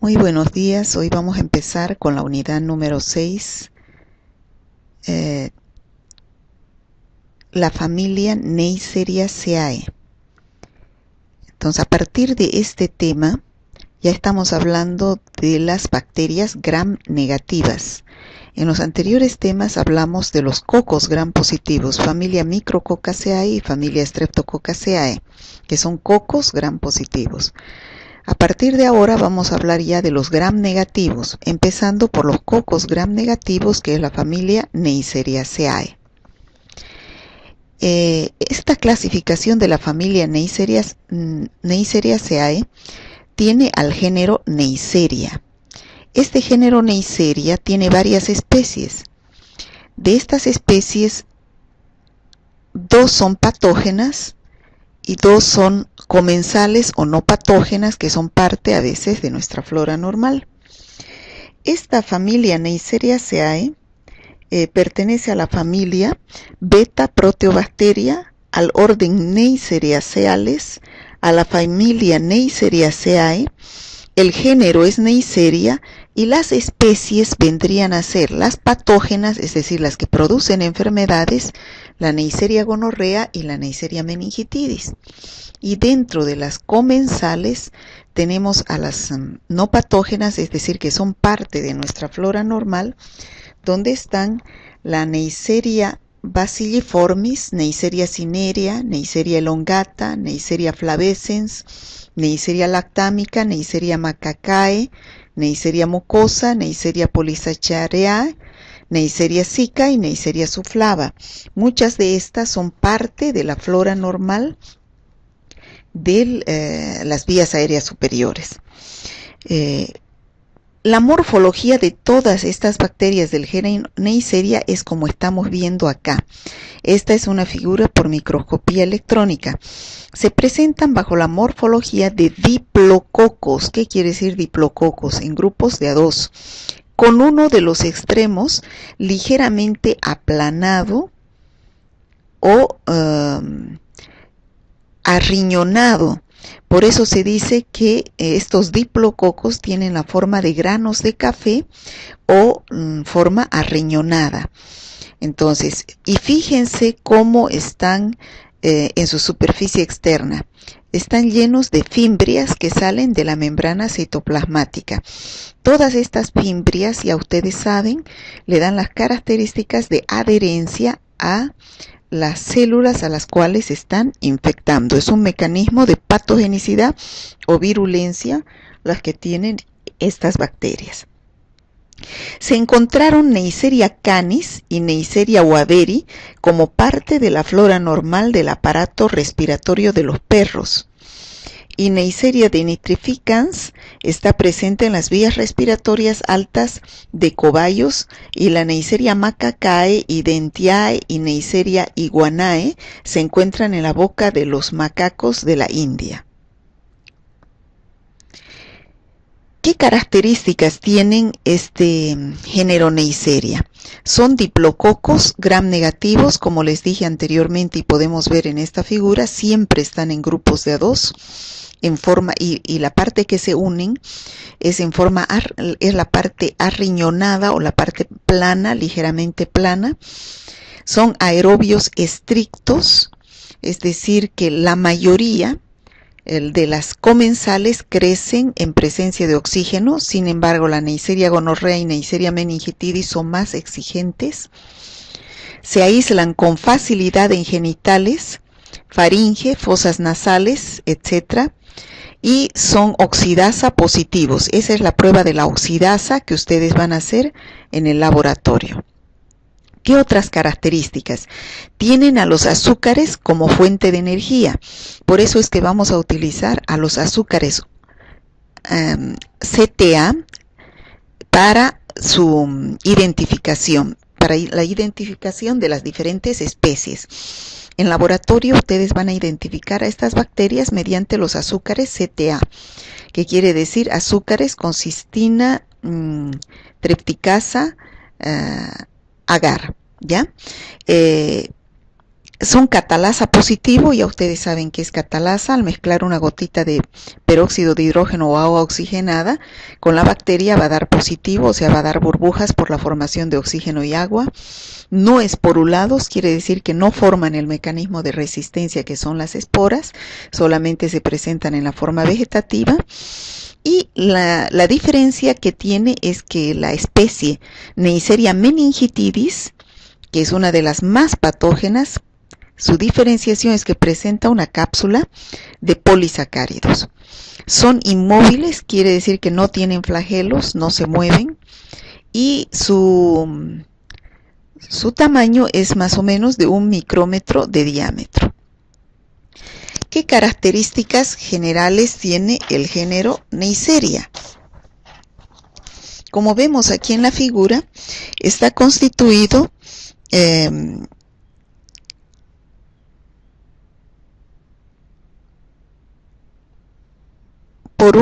Muy buenos días, hoy vamos a empezar con la unidad número 6, la familia Neisseria. Entonces, a partir de este tema, ya estamos hablando de las bacterias gram negativas. En los anteriores temas hablamos de los cocos gram positivos, familia Micrococcaceae y familia Streptococcaceae, que son cocos gram positivos. A partir de ahora vamos a hablar ya de los gram negativos, empezando por los cocos gram negativos, que es la familia Neisseriaceae. Esta clasificación de la familia Neisseriaceae tiene al género Neisseria. Este género Neisseria tiene varias especies. De estas especies, 2 son patógenas y 2 son comensales o no patógenas, que son parte a veces de nuestra flora normal. Esta familia Neisseriaceae pertenece a la familia Beta Proteobacteria, al orden Neisseriaceales, a la familia Neisseriaceae. El género es Neisseria y las especies vendrían a ser las patógenas, es decir, las que producen enfermedades, la Neisseria gonorrea y la Neisseria meningitidis. Y dentro de las comensales tenemos a las no patógenas, es decir, que son parte de nuestra flora normal, donde están la Neisseria bacilliformis, Neisseria cinerea, Neisseria elongata, Neisseria flavescens, Neisseria lactamica, Neisseria macacae, Neisseria mucosa, Neisseria polysaccharida, Neisseria zika y Neisseria subflava. Muchas de estas son parte de la flora normal de las vías aéreas superiores. La morfología de todas estas bacterias del género Neisseria es como estamos viendo acá. Esta es una figura por microscopía electrónica. Se presentan bajo la morfología de diplococos. ¿Qué quiere decir diplococos? En grupos de a 2, con uno de los extremos ligeramente aplanado o arriñonado. Por eso se dice que estos diplococos tienen la forma de granos de café o forma arriñonada. Entonces, y fíjense cómo están en su superficie externa. Están llenos de fimbrias que salen de la membrana citoplasmática. Todas estas fimbrias, ya ustedes saben, le dan las características de adherencia a las células a las cuales están infectando. Es un mecanismo de patogenicidad o virulencia las que tienen estas bacterias. Se encontraron Neisseria canis y Neisseria waberi como parte de la flora normal del aparato respiratorio de los perros. Y Neisseria denitrificans está presente en las vías respiratorias altas de cobayos, y la Neisseria macacae, identiae y Neisseria iguanae se encuentran en la boca de los macacos de la India. ¿Qué características tienen este género Neisseria? Son diplococos gram negativos, como les dije anteriormente y podemos ver en esta figura, siempre están en grupos de a 2. En forma y la parte que se unen es en forma es la parte arriñonada o la parte plana, ligeramente plana. Son aerobios estrictos, es decir, que la mayoría de las comensales crecen en presencia de oxígeno. Sin embargo, la Neisseria gonorrea y Neisseria meningitidis son más exigentes. Se aíslan con facilidad en genitales, faringe, fosas nasales, etc. Y son oxidasa positivos. Esa es la prueba de la oxidasa que ustedes van a hacer en el laboratorio. ¿Qué otras características? Tienen a los azúcares como fuente de energía. Por eso es que vamos a utilizar a los azúcares CTA para su identificación, para la identificación de las diferentes especies. En laboratorio ustedes van a identificar a estas bacterias mediante los azúcares CTA, que quiere decir azúcares con cistina, tripticasa, agar, ¿ya? son catalasa positivo, ya ustedes saben que es catalasa. Al mezclar una gotita de peróxido de hidrógeno o agua oxigenada con la bacteria va a dar positivo, o sea, va a dar burbujas por la formación de oxígeno y agua. No esporulados, quiere decir que no forman el mecanismo de resistencia que son las esporas, solamente se presentan en la forma vegetativa. Y la diferencia que tiene es que la especie Neisseria meningitidis, que es una de las más patógenas, su diferenciación es que presenta una cápsula de polisacáridos. Son inmóviles, quiere decir que no tienen flagelos, no se mueven, y su tamaño es más o menos de 1 micrómetro de diámetro. ¿Qué características generales tiene el género Neisseria? Como vemos aquí en la figura, está constituido por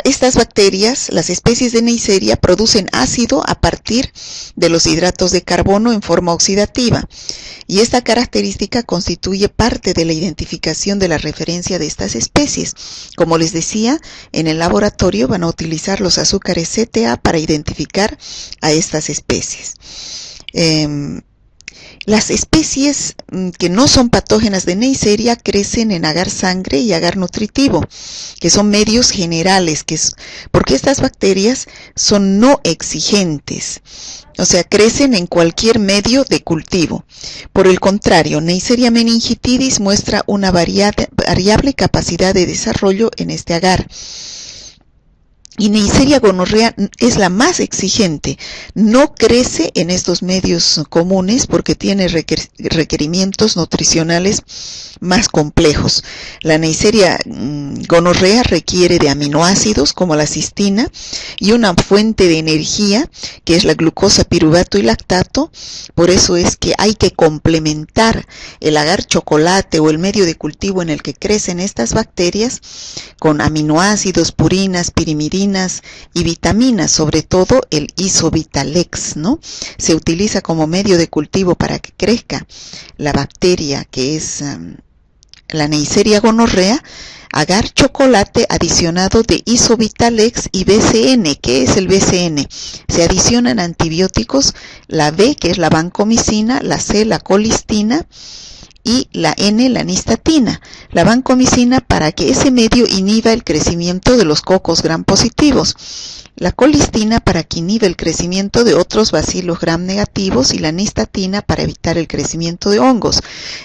estas bacterias, las especies de Neisseria, producen ácido a partir de los hidratos de carbono en forma oxidativa, y esta característica constituye parte de la identificación de la referencia de estas especies. Como les decía, en el laboratorio van a utilizar los azúcares CTA para identificar a estas especies. Las especies que no son patógenas de Neisseria crecen en agar sangre y agar nutritivo, que son medios generales, porque estas bacterias son no exigentes, o sea, crecen en cualquier medio de cultivo. Por el contrario, Neisseria meningitidis muestra una variable capacidad de desarrollo en este agar. Y Neisseria gonorrea es la más exigente, no crece en estos medios comunes porque tiene requerimientos nutricionales más complejos. La Neisseria gonorrea requiere de aminoácidos como la cistina y una fuente de energía que es la glucosa, piruvato y lactato. Por eso es que hay que complementar el agar chocolate o el medio de cultivo en el que crecen estas bacterias con aminoácidos, purinas, pirimidina y vitaminas, sobre todo el Isobitalex, ¿no? Se utiliza como medio de cultivo para que crezca la bacteria que es la Neisseria gonorrea, agar chocolate adicionado de Isobitalex y BCN. ¿Qué es el BCN? Se adicionan antibióticos, la B, que es la vancomicina, la C, la colistina, y la N, la nistatina. La vancomicina para que ese medio inhiba el crecimiento de los cocos gram positivos. La colistina para que inhiba el crecimiento de otros bacilos gram negativos y la nistatina para evitar el crecimiento de hongos.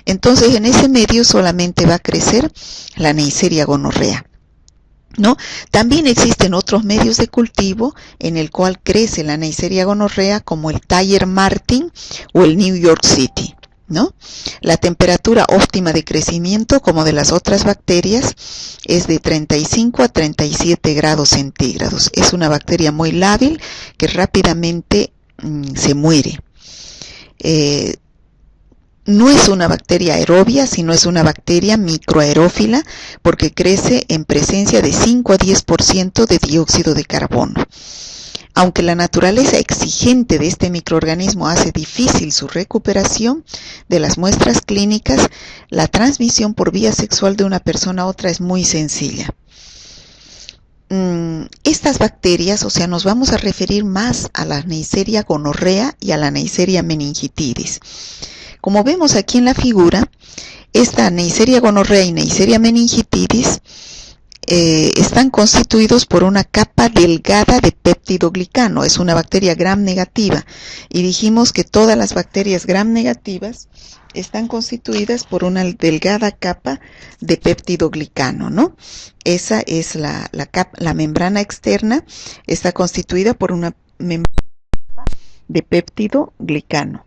Entonces, en ese medio solamente va a crecer la Neisseria gonorrea, ¿no? También existen otros medios de cultivo en el cual crece la Neisseria gonorrea, como el Thayer Martin o el New York City, ¿no? La temperatura óptima de crecimiento, como de las otras bacterias, es de 35 a 37 grados centígrados. Es una bacteria muy lábil que rápidamente se muere. No es una bacteria aerobia, sino es una bacteria microaerófila porque crece en presencia de 5 a 10% de dióxido de carbono. Aunque la naturaleza exigente de este microorganismo hace difícil su recuperación de las muestras clínicas, la transmisión por vía sexual de una persona a otra es muy sencilla. Estas bacterias, o sea, nos vamos a referir más a la Neisseria gonorrea y a la Neisseria meningitidis. Como vemos aquí en la figura, esta Neisseria gonorrea y Neisseria meningitidis están constituidos por una capa delgada de péptidoglicano. Es una bacteria gram negativa y dijimos que todas las bacterias gram negativas están constituidas por una delgada capa de péptidoglicano, ¿no? Esa es la membrana externa, está constituida por una membrana de péptidoglicano.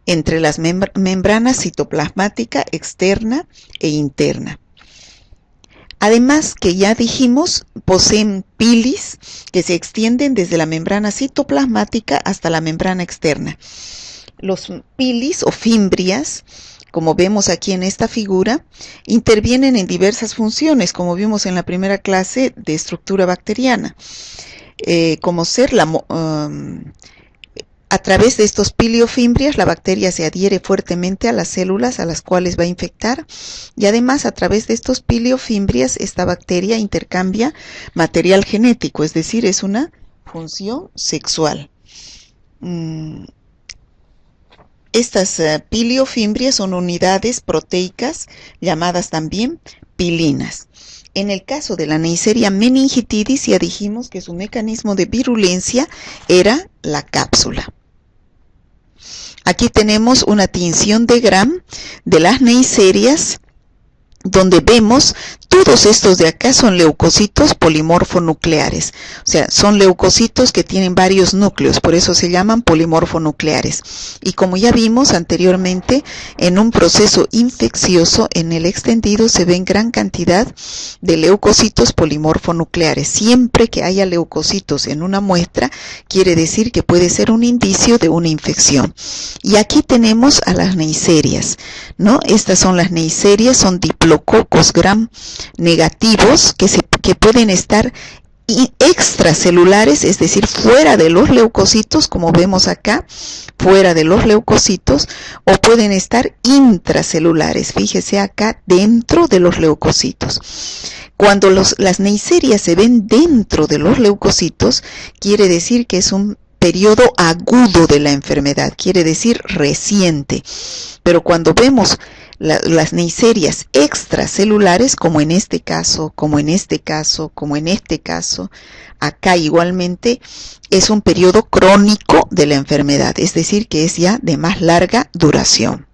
Entre las membranas citoplasmática externa e interna. Además, que ya dijimos, poseen pilis que se extienden desde la membrana citoplasmática hasta la membrana externa. Los pilis o fimbrias, como vemos aquí en esta figura, intervienen en diversas funciones, como vimos en la primera clase de estructura bacteriana. a través de estos piliofimbrias, la bacteria se adhiere fuertemente a las células a las cuales va a infectar, y además a través de estos piliofimbrias esta bacteria intercambia material genético, es decir, es una función sexual. Estas piliofimbrias son unidades proteicas llamadas también pilinas. En el caso de la Neisseria meningitidis ya dijimos que su mecanismo de virulencia era la cápsula. Aquí tenemos una tinción de Gram de las Neisserias, donde vemos todos estos de acá son leucocitos polimorfonucleares, o sea, son leucocitos que tienen varios núcleos, por eso se llaman polimorfonucleares. Y como ya vimos anteriormente, en un proceso infeccioso en el extendido se ven gran cantidad de leucocitos polimorfonucleares. Siempre que haya leucocitos en una muestra, quiere decir que puede ser un indicio de una infección. Y aquí tenemos a las Neisserias, ¿no? Estas son las Neisserias, son diplococos Gram negativos que pueden estar extracelulares, es decir, fuera de los leucocitos, como vemos acá, fuera de los leucocitos, o pueden estar intracelulares, fíjese acá, dentro de los leucocitos. Cuando las Neisserias se ven dentro de los leucocitos, quiere decir que es un periodo agudo de la enfermedad, quiere decir reciente. Pero cuando vemos las Neisserias extracelulares, como en este caso, como en este caso, como en este caso, acá igualmente, es un periodo crónico de la enfermedad, es decir, que es ya de más larga duración.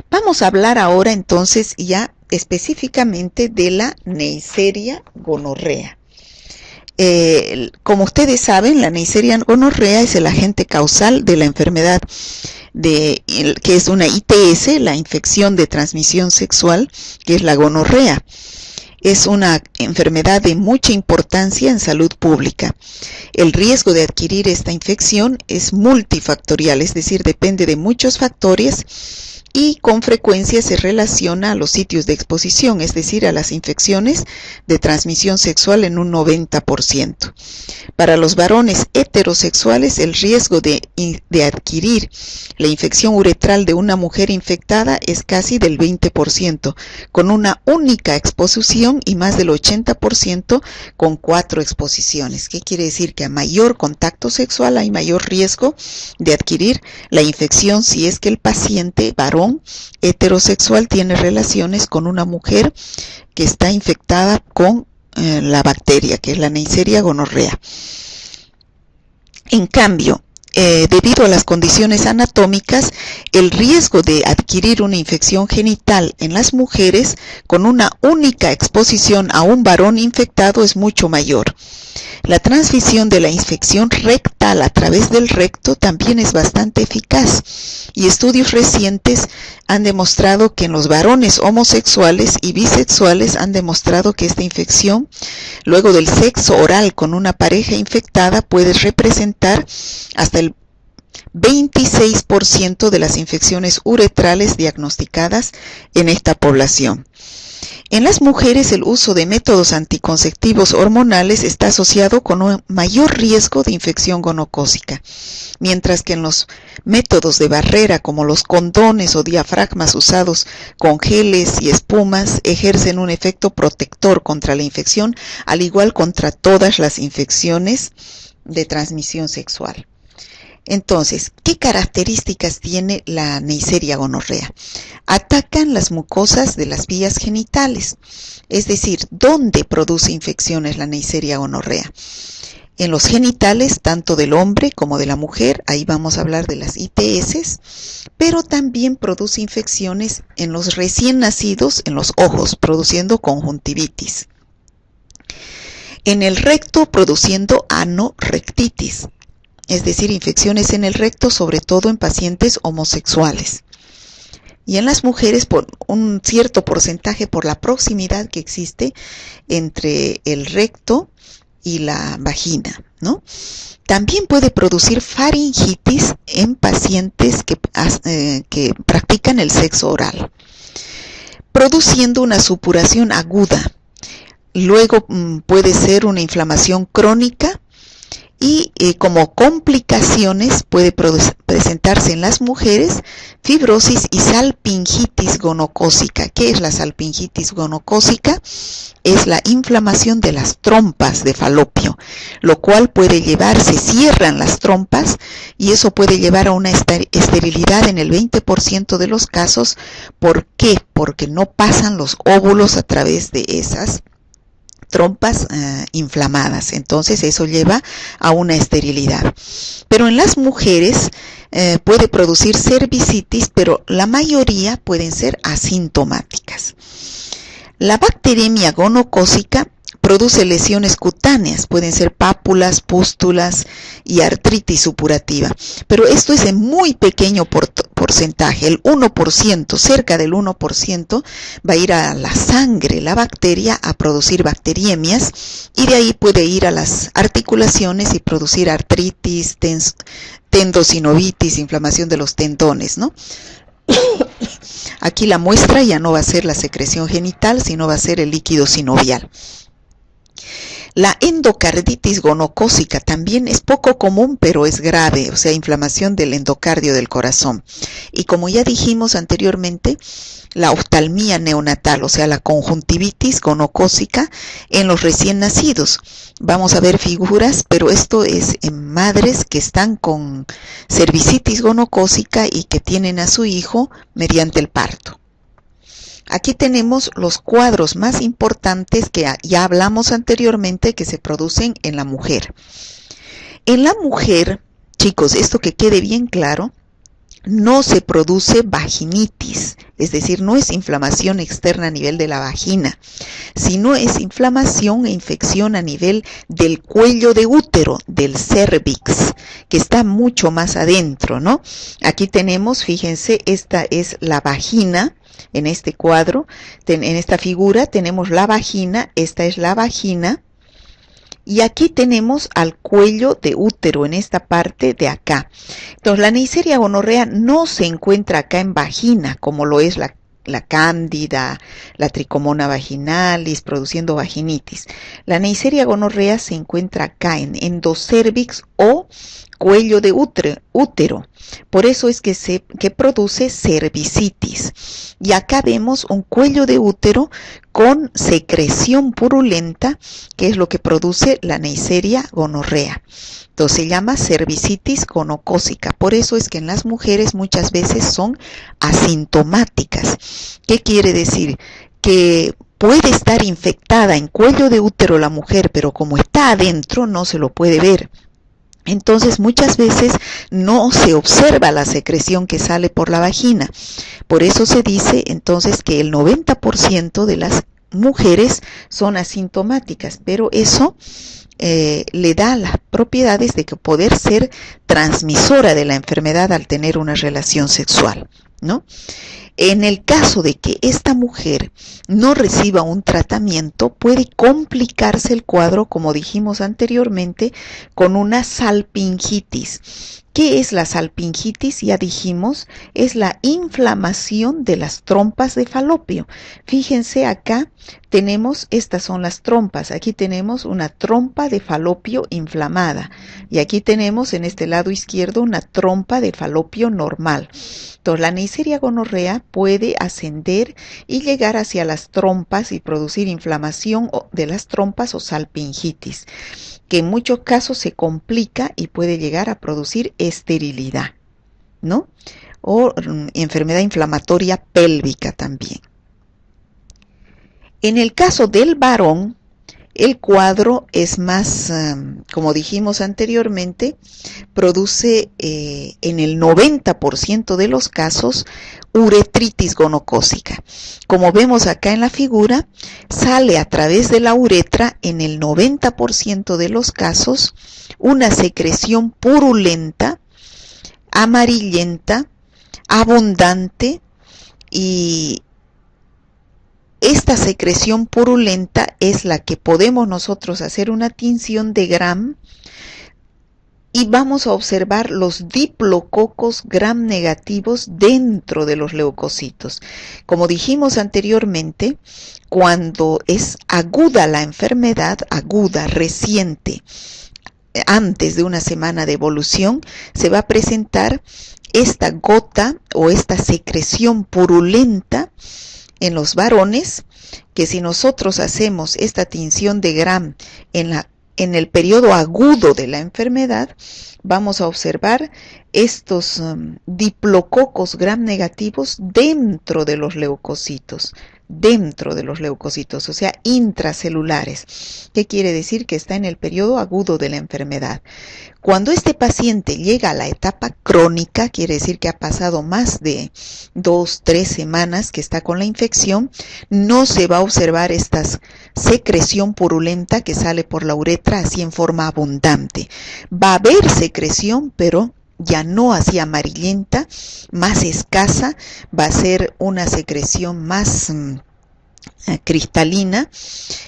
Vamos a hablar ahora entonces ya específicamente de la Neisseria gonorrea. Como ustedes saben, la Neisseria gonorrea es el agente causal de la enfermedad que es una ITS, la infección de transmisión sexual, que es la gonorrea. Es una enfermedad de mucha importancia en salud pública. El riesgo de adquirir esta infección es multifactorial, es decir, depende de muchos factores y con frecuencia se relaciona a los sitios de exposición, es decir, a las infecciones de transmisión sexual en un 90%. Para los varones heterosexuales, el riesgo de adquirir la infección uretral de una mujer infectada es casi del 20%, con una única exposición, y más del 80% con 4 exposiciones. ¿Qué quiere decir? Que a mayor contacto sexual hay mayor riesgo de adquirir la infección si es que el paciente varón heterosexual tiene relaciones con una mujer que está infectada con la bacteria, que es la Neisseria gonorrea. En cambio, debido a las condiciones anatómicas, el riesgo de adquirir una infección genital en las mujeres con una única exposición a un varón infectado es mucho mayor. La transmisión de la infección rectal a través del recto también es bastante eficaz, y estudios recientes han demostrado que en los varones homosexuales y bisexuales han demostrado que esta infección, luego del sexo oral con una pareja infectada, puede representar hasta el 26% de las infecciones uretrales diagnosticadas en esta población. En las mujeres, el uso de métodos anticonceptivos hormonales está asociado con un mayor riesgo de infección gonocócica, mientras que en los métodos de barrera como los condones o diafragmas usados con geles y espumas ejercen un efecto protector contra la infección, al igual contra todas las infecciones de transmisión sexual. Entonces, ¿qué características tiene la Neisseria gonorrea? Atacan las mucosas de las vías genitales, es decir, ¿dónde produce infecciones la Neisseria gonorrea? En los genitales, tanto del hombre como de la mujer, ahí vamos a hablar de las ITS, pero también produce infecciones en los recién nacidos, en los ojos, produciendo conjuntivitis. En el recto, produciendo anorrectitis. Es decir, infecciones en el recto, sobre todo en pacientes homosexuales. Y en las mujeres, por un cierto porcentaje, por la proximidad que existe entre el recto y la vagina, ¿no? También puede producir faringitis en pacientes que practican el sexo oral, produciendo una supuración aguda. luego puede ser una inflamación crónica y como complicaciones puede presentarse en las mujeres fibrosis y salpingitis gonocócica. ¿Qué es la salpingitis gonocócica? Es la inflamación de las trompas de falopio, lo cual puede llevar, se cierran las trompas y eso puede llevar a una esterilidad en el 20% de los casos. ¿Por qué? Porque no pasan los óvulos a través de esas trompas inflamadas. Entonces eso lleva a una esterilidad. Pero en las mujeres puede producir cervicitis, pero la mayoría pueden ser asintomáticas. La bacteriemia gonocócica produce lesiones cutáneas, pueden ser pápulas, pústulas y artritis supurativa, pero esto es en muy pequeño porcentaje, el 1%, cerca del 1% va a ir a la sangre, la bacteria, a producir bacteriemias y de ahí puede ir a las articulaciones y producir artritis, tendosinovitis, inflamación de los tendones, ¿no? Aquí la muestra ya no va a ser la secreción genital, sino va a ser el líquido sinovial. La endocarditis gonocócica también es poco común, pero es grave, o sea, inflamación del endocardio del corazón. Y como ya dijimos anteriormente, la oftalmía neonatal, o sea, la conjuntivitis gonocócica en los recién nacidos. Vamos a ver figuras, pero esto es en madres que están con cervicitis gonocócica y que tienen a su hijo mediante el parto. Aquí tenemos los cuadros más importantes que ya hablamos anteriormente que se producen en la mujer. En la mujer, chicos, esto que quede bien claro, no se produce vaginitis, es decir, no es inflamación externa a nivel de la vagina, sino es inflamación e infección a nivel del cuello de útero, del cervix, que está mucho más adentro, ¿no? Aquí tenemos, fíjense, esta es la vagina. En este cuadro, en esta figura tenemos la vagina, esta es la vagina, y aquí tenemos al cuello de útero, en esta parte de acá. Entonces, la Neisseria gonorrea no se encuentra acá en vagina, como lo es la cándida, la tricomona vaginalis, produciendo vaginitis. La Neisseria gonorrea se encuentra acá en endocervix o cuello de útero. Por eso es que produce cervicitis. Y acá vemos un cuello de útero con secreción purulenta, que es lo que produce la Neisseria gonorrea. Entonces se llama cervicitis gonocócica. Por eso es que en las mujeres muchas veces son asintomáticas. ¿Qué quiere decir? Que puede estar infectada en cuello de útero la mujer, pero como está adentro no se lo puede ver. Entonces muchas veces no se observa la secreción que sale por la vagina. Por eso se dice entonces que el 90% de las mujeres son asintomáticas, pero eso le da las propiedades de que poder ser transmisora de la enfermedad al tener una relación sexual, ¿no? En el caso de que esta mujer no reciba un tratamiento, puede complicarse el cuadro, como dijimos anteriormente, con una salpingitis. ¿Qué es la salpingitis? Ya dijimos, es la inflamación de las trompas de falopio. Fíjense acá, tenemos, estas son las trompas. Aquí tenemos una trompa de falopio inflamada. Y aquí tenemos en este lado izquierdo una trompa de falopio normal. Entonces, la Neisseria gonorrea puede ascender y llegar hacia las trompas y producir inflamación de las trompas o salpingitis, que en muchos casos se complica y puede llegar a producir esterilidad, ¿no? O enfermedad inflamatoria pélvica también. En el caso del varón, el cuadro es más, como dijimos anteriormente, produce en el 90% de los casos uretritis gonocócica. Como vemos acá en la figura, sale a través de la uretra en el 90% de los casos una secreción purulenta, amarillenta, abundante, y esta secreción purulenta es la que podemos nosotros hacer una tinción de Gram y vamos a observar los diplococos gram negativos dentro de los leucocitos. Como dijimos anteriormente, cuando es aguda la enfermedad, aguda, reciente, antes de una semana de evolución, se va a presentar esta gota o esta secreción purulenta en los varones, que si nosotros hacemos esta tinción de gram en el periodo agudo de la enfermedad, vamos a observar estos diplococos gram negativos dentro de los leucocitos, o sea, intracelulares. ¿Qué quiere decir? Que está en el periodo agudo de la enfermedad. Cuando este paciente llega a la etapa crónica, quiere decir que ha pasado más de 2-3 semanas que está con la infección, no se va a observar esta secreción purulenta que sale por la uretra así en forma abundante. Va a haber secreción, pero ya no así amarillenta, más escasa, va a ser una secreción más cristalina,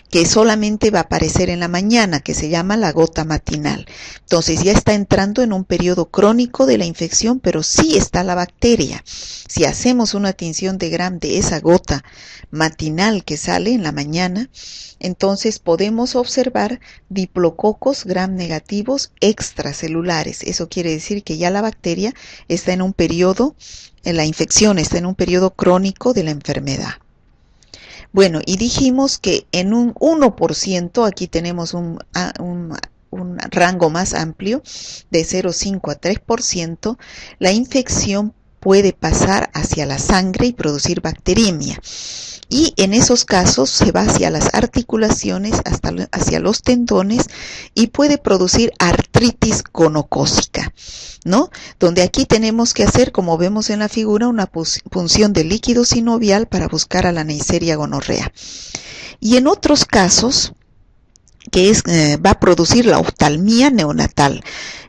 que solamente va a aparecer en la mañana, que se llama la gota matinal. Entonces ya está entrando en un periodo crónico de la infección, pero sí está la bacteria. Si hacemos una tinción de gram de esa gota matinal que sale en la mañana, entonces podemos observar diplococos gram negativos extracelulares. Eso quiere decir que ya la bacteria está en un periodo, la infección está en un periodo crónico de la enfermedad. Bueno, y dijimos que en un 1%, aquí tenemos un rango más amplio, de 0,5 a 3%, la infección puede pasar hacia la sangre y producir bacteriemia. Y en esos casos se va hacia las articulaciones, hacia los tendones, y puede producir artritis gonocócica, ¿no? Donde aquí tenemos que hacer, como vemos en la figura, una punción de líquido sinovial para buscar a la Neisseria gonorrea. Y en otros casos, que va a producir la oftalmía neonatal.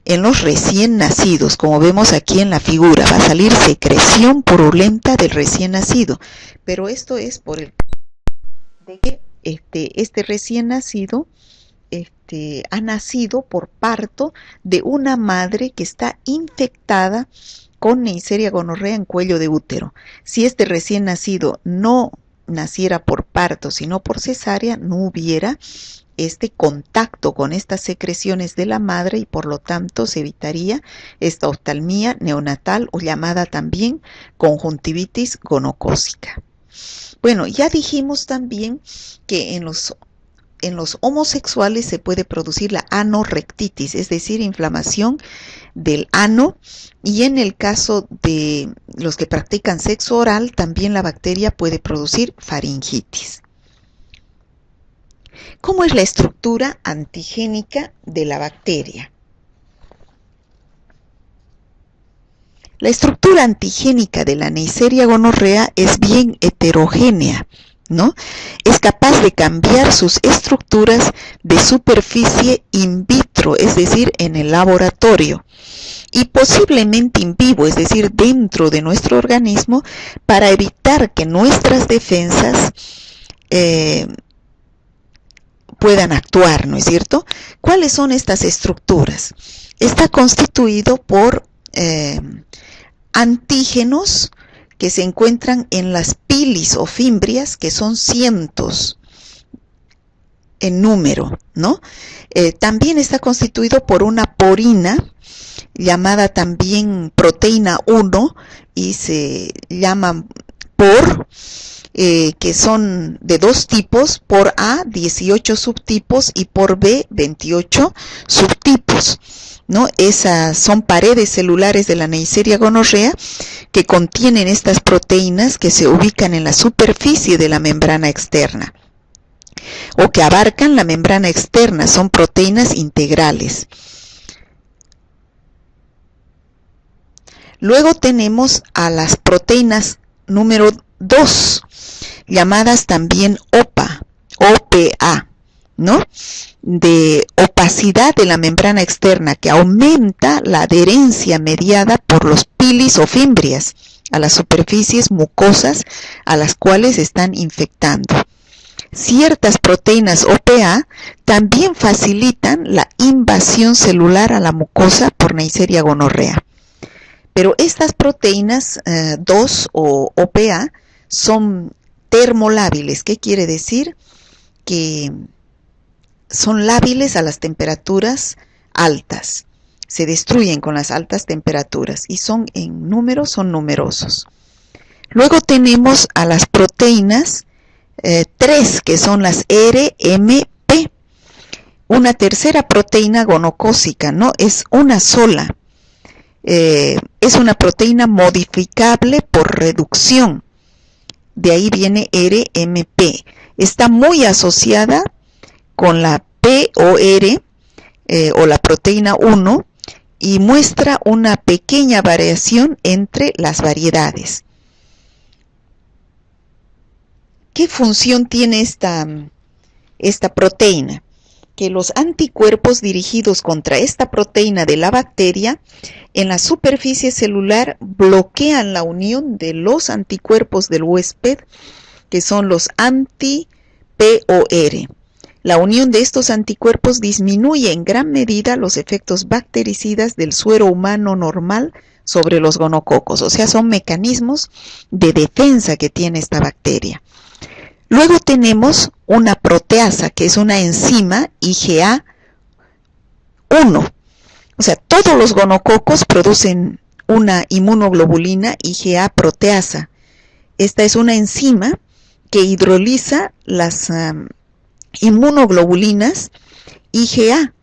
En los recién nacidos, como vemos aquí en la figura, va a salir secreción purulenta del recién nacido. Pero esto es por el de que este recién nacido ha nacido por parto de una madre que está infectada con Neisseria gonorrea en cuello de útero. Si este recién nacido no naciera por parto, sino por cesárea, no hubiera este contacto con estas secreciones de la madre y por lo tanto se evitaría esta oftalmía neonatal o llamada también conjuntivitis gonocócica. Bueno, ya dijimos también que en los homosexuales se puede producir la anorrectitis, es decir, inflamación del ano, y en el caso de los que practican sexo oral también la bacteria puede producir faringitis. ¿Cómo es la estructura antigénica de la bacteria? La estructura antigénica de la Neisseria gonorrea es bien heterogénea, ¿no? Es capaz de cambiar sus estructuras de superficie in vitro, es decir, en el laboratorio, y posiblemente in vivo, es decir, dentro de nuestro organismo, para evitar que nuestras defensas puedan actuar, ¿no es cierto? ¿Cuáles son estas estructuras? Está constituido por antígenos que se encuentran en las pilis o fimbrias, que son cientos en número, ¿no? También está constituido por una porina, llamada también proteína 1, y se llaman por, que son de dos tipos, por A 18 subtipos y por B 28 subtipos, ¿no? Esas son paredes celulares de la Neisseria gonorrea que contienen estas proteínas que se ubican en la superficie de la membrana externa o que abarcan la membrana externa, son proteínas integrales. Luego tenemos a las proteínas número 2, llamadas también OPA, ¿no? De opacidad de la membrana externa, que aumenta la adherencia mediada por los pilis o fimbrias a las superficies mucosas a las cuales están infectando. ciertas proteínas OPA también facilitan la invasión celular a la mucosa por Neisseria gonorrea. Pero estas proteínas 2 o OPA son termolábiles. ¿Qué quiere decir? Que son lábiles a las temperaturas altas. Se destruyen con las altas temperaturas y son en número, son numerosos. Luego tenemos a las proteínas 3, que son las RMP. Una tercera proteína gonocócica, ¿no? Es una sola. Es una proteína modificable por reducción. De ahí viene RMP. Está muy asociada con la POR o la proteína 1 y muestra una pequeña variación entre las variedades. ¿Qué función tiene esta proteína? Que los anticuerpos dirigidos contra esta proteína de la bacteria en la superficie celular bloquean la unión de los anticuerpos del huésped, que son los anti-POR. La unión de estos anticuerpos disminuye en gran medida los efectos bactericidas del suero humano normal sobre los gonococos, o sea, son mecanismos de defensa que tiene esta bacteria. Luego tenemos una proteasa, que es una enzima IgA1. O sea, todos los gonococos producen una inmunoglobulina IgA proteasa. Esta es una enzima que hidroliza las inmunoglobulinas IgA,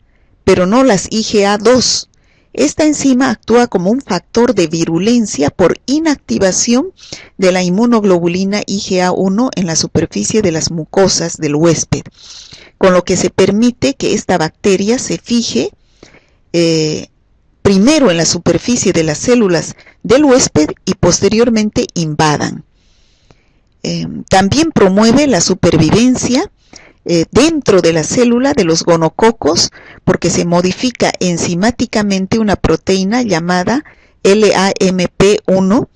pero no las IgA2. Esta enzima actúa como un factor de virulencia por inactivación de la inmunoglobulina IgA1 en la superficie de las mucosas del huésped, con lo que se permite que esta bacteria se fije primero en la superficie de las células del huésped y posteriormente invadan. También promueve la supervivencia dentro de la célula de los gonococos porque se modifica enzimáticamente una proteína llamada LAMP1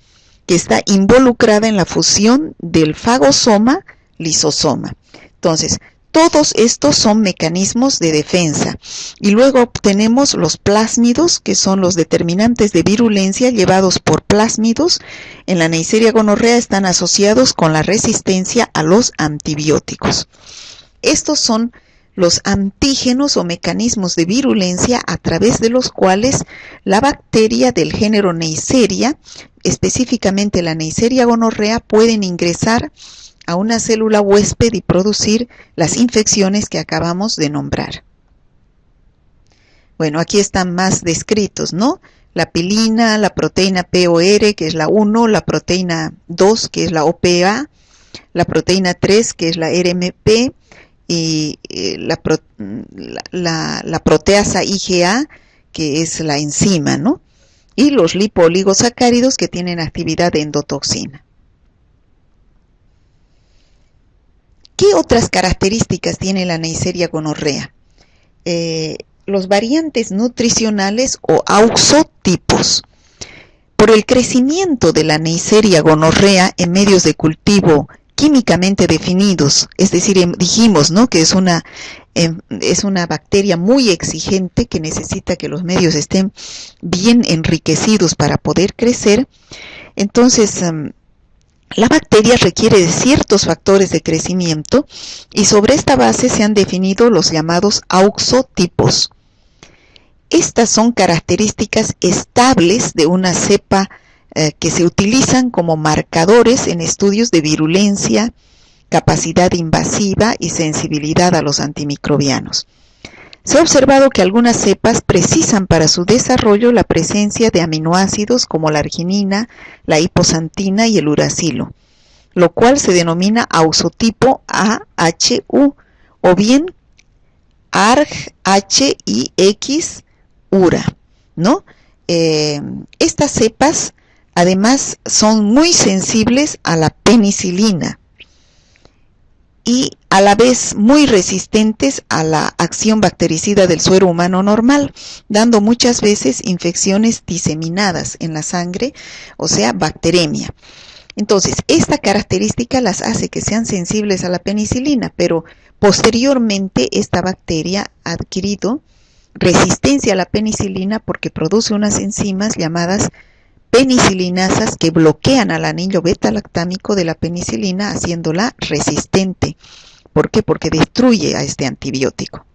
que está involucrada en la fusión del fagosoma-lisosoma. Entonces, todos estos son mecanismos de defensa. Y luego obtenemos los plásmidos, que son los determinantes de virulencia llevados por plásmidos. En la Neisseria gonorrea están asociados con la resistencia a los antibióticos. Estos son los antígenos o mecanismos de virulencia a través de los cuales la bacteria del género Neisseria, específicamente la Neisseria gonorrea, pueden ingresar a una célula huésped y producir las infecciones que acabamos de nombrar. Bueno, aquí están más descritos, ¿no? La pilina, la proteína POR, que es la 1, la proteína 2, que es la OPA, la proteína 3, que es la RMP, y la proteasa IgA, que es la enzima, ¿no? Y los lipoligosacáridos que tienen actividad de endotoxina. ¿Qué otras características tiene la Neisseria gonorrea? Los variantes nutricionales o auxotipos. Por el crecimiento de la Neisseria gonorrea en medios de cultivo químicamente definidos, es decir, dijimos, ¿no?, que es una bacteria muy exigente que necesita que los medios estén bien enriquecidos para poder crecer. Entonces, la bacteria requiere de ciertos factores de crecimiento y sobre esta base se han definido los llamados auxotipos. Estas son características estables de una cepa que se utilizan como marcadores en estudios de virulencia, capacidad invasiva y sensibilidad a los antimicrobianos. Se ha observado que algunas cepas precisan para su desarrollo la presencia de aminoácidos como la arginina, la hiposantina y el uracilo, lo cual se denomina auxotipo AHU o bien ARG-HIX-URA, ¿no? Estas cepas además son muy sensibles a la penicilina y a la vez muy resistentes a la acción bactericida del suero humano normal, dando muchas veces infecciones diseminadas en la sangre, o sea, bacteremia. Entonces, esta característica las hace que sean sensibles a la penicilina, pero posteriormente esta bacteria ha adquirido resistencia a la penicilina porque produce unas enzimas llamadas penicilinasas que bloquean al anillo beta-lactámico de la penicilina, haciéndola resistente. ¿Por qué? Porque destruye a este antibiótico.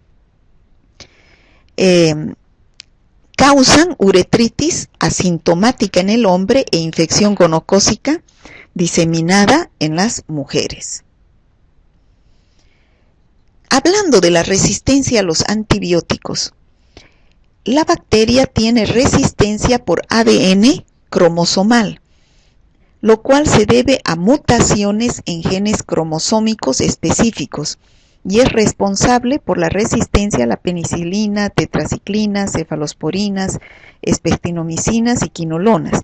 Causan uretritis asintomática en el hombre e infección gonocócica diseminada en las mujeres. Hablando de la resistencia a los antibióticos, la bacteria tiene resistencia por ADN cromosomal, lo cual se debe a mutaciones en genes cromosómicos específicos y es responsable por la resistencia a la penicilina, tetraciclinas, cefalosporinas, espectinomicinas y quinolonas.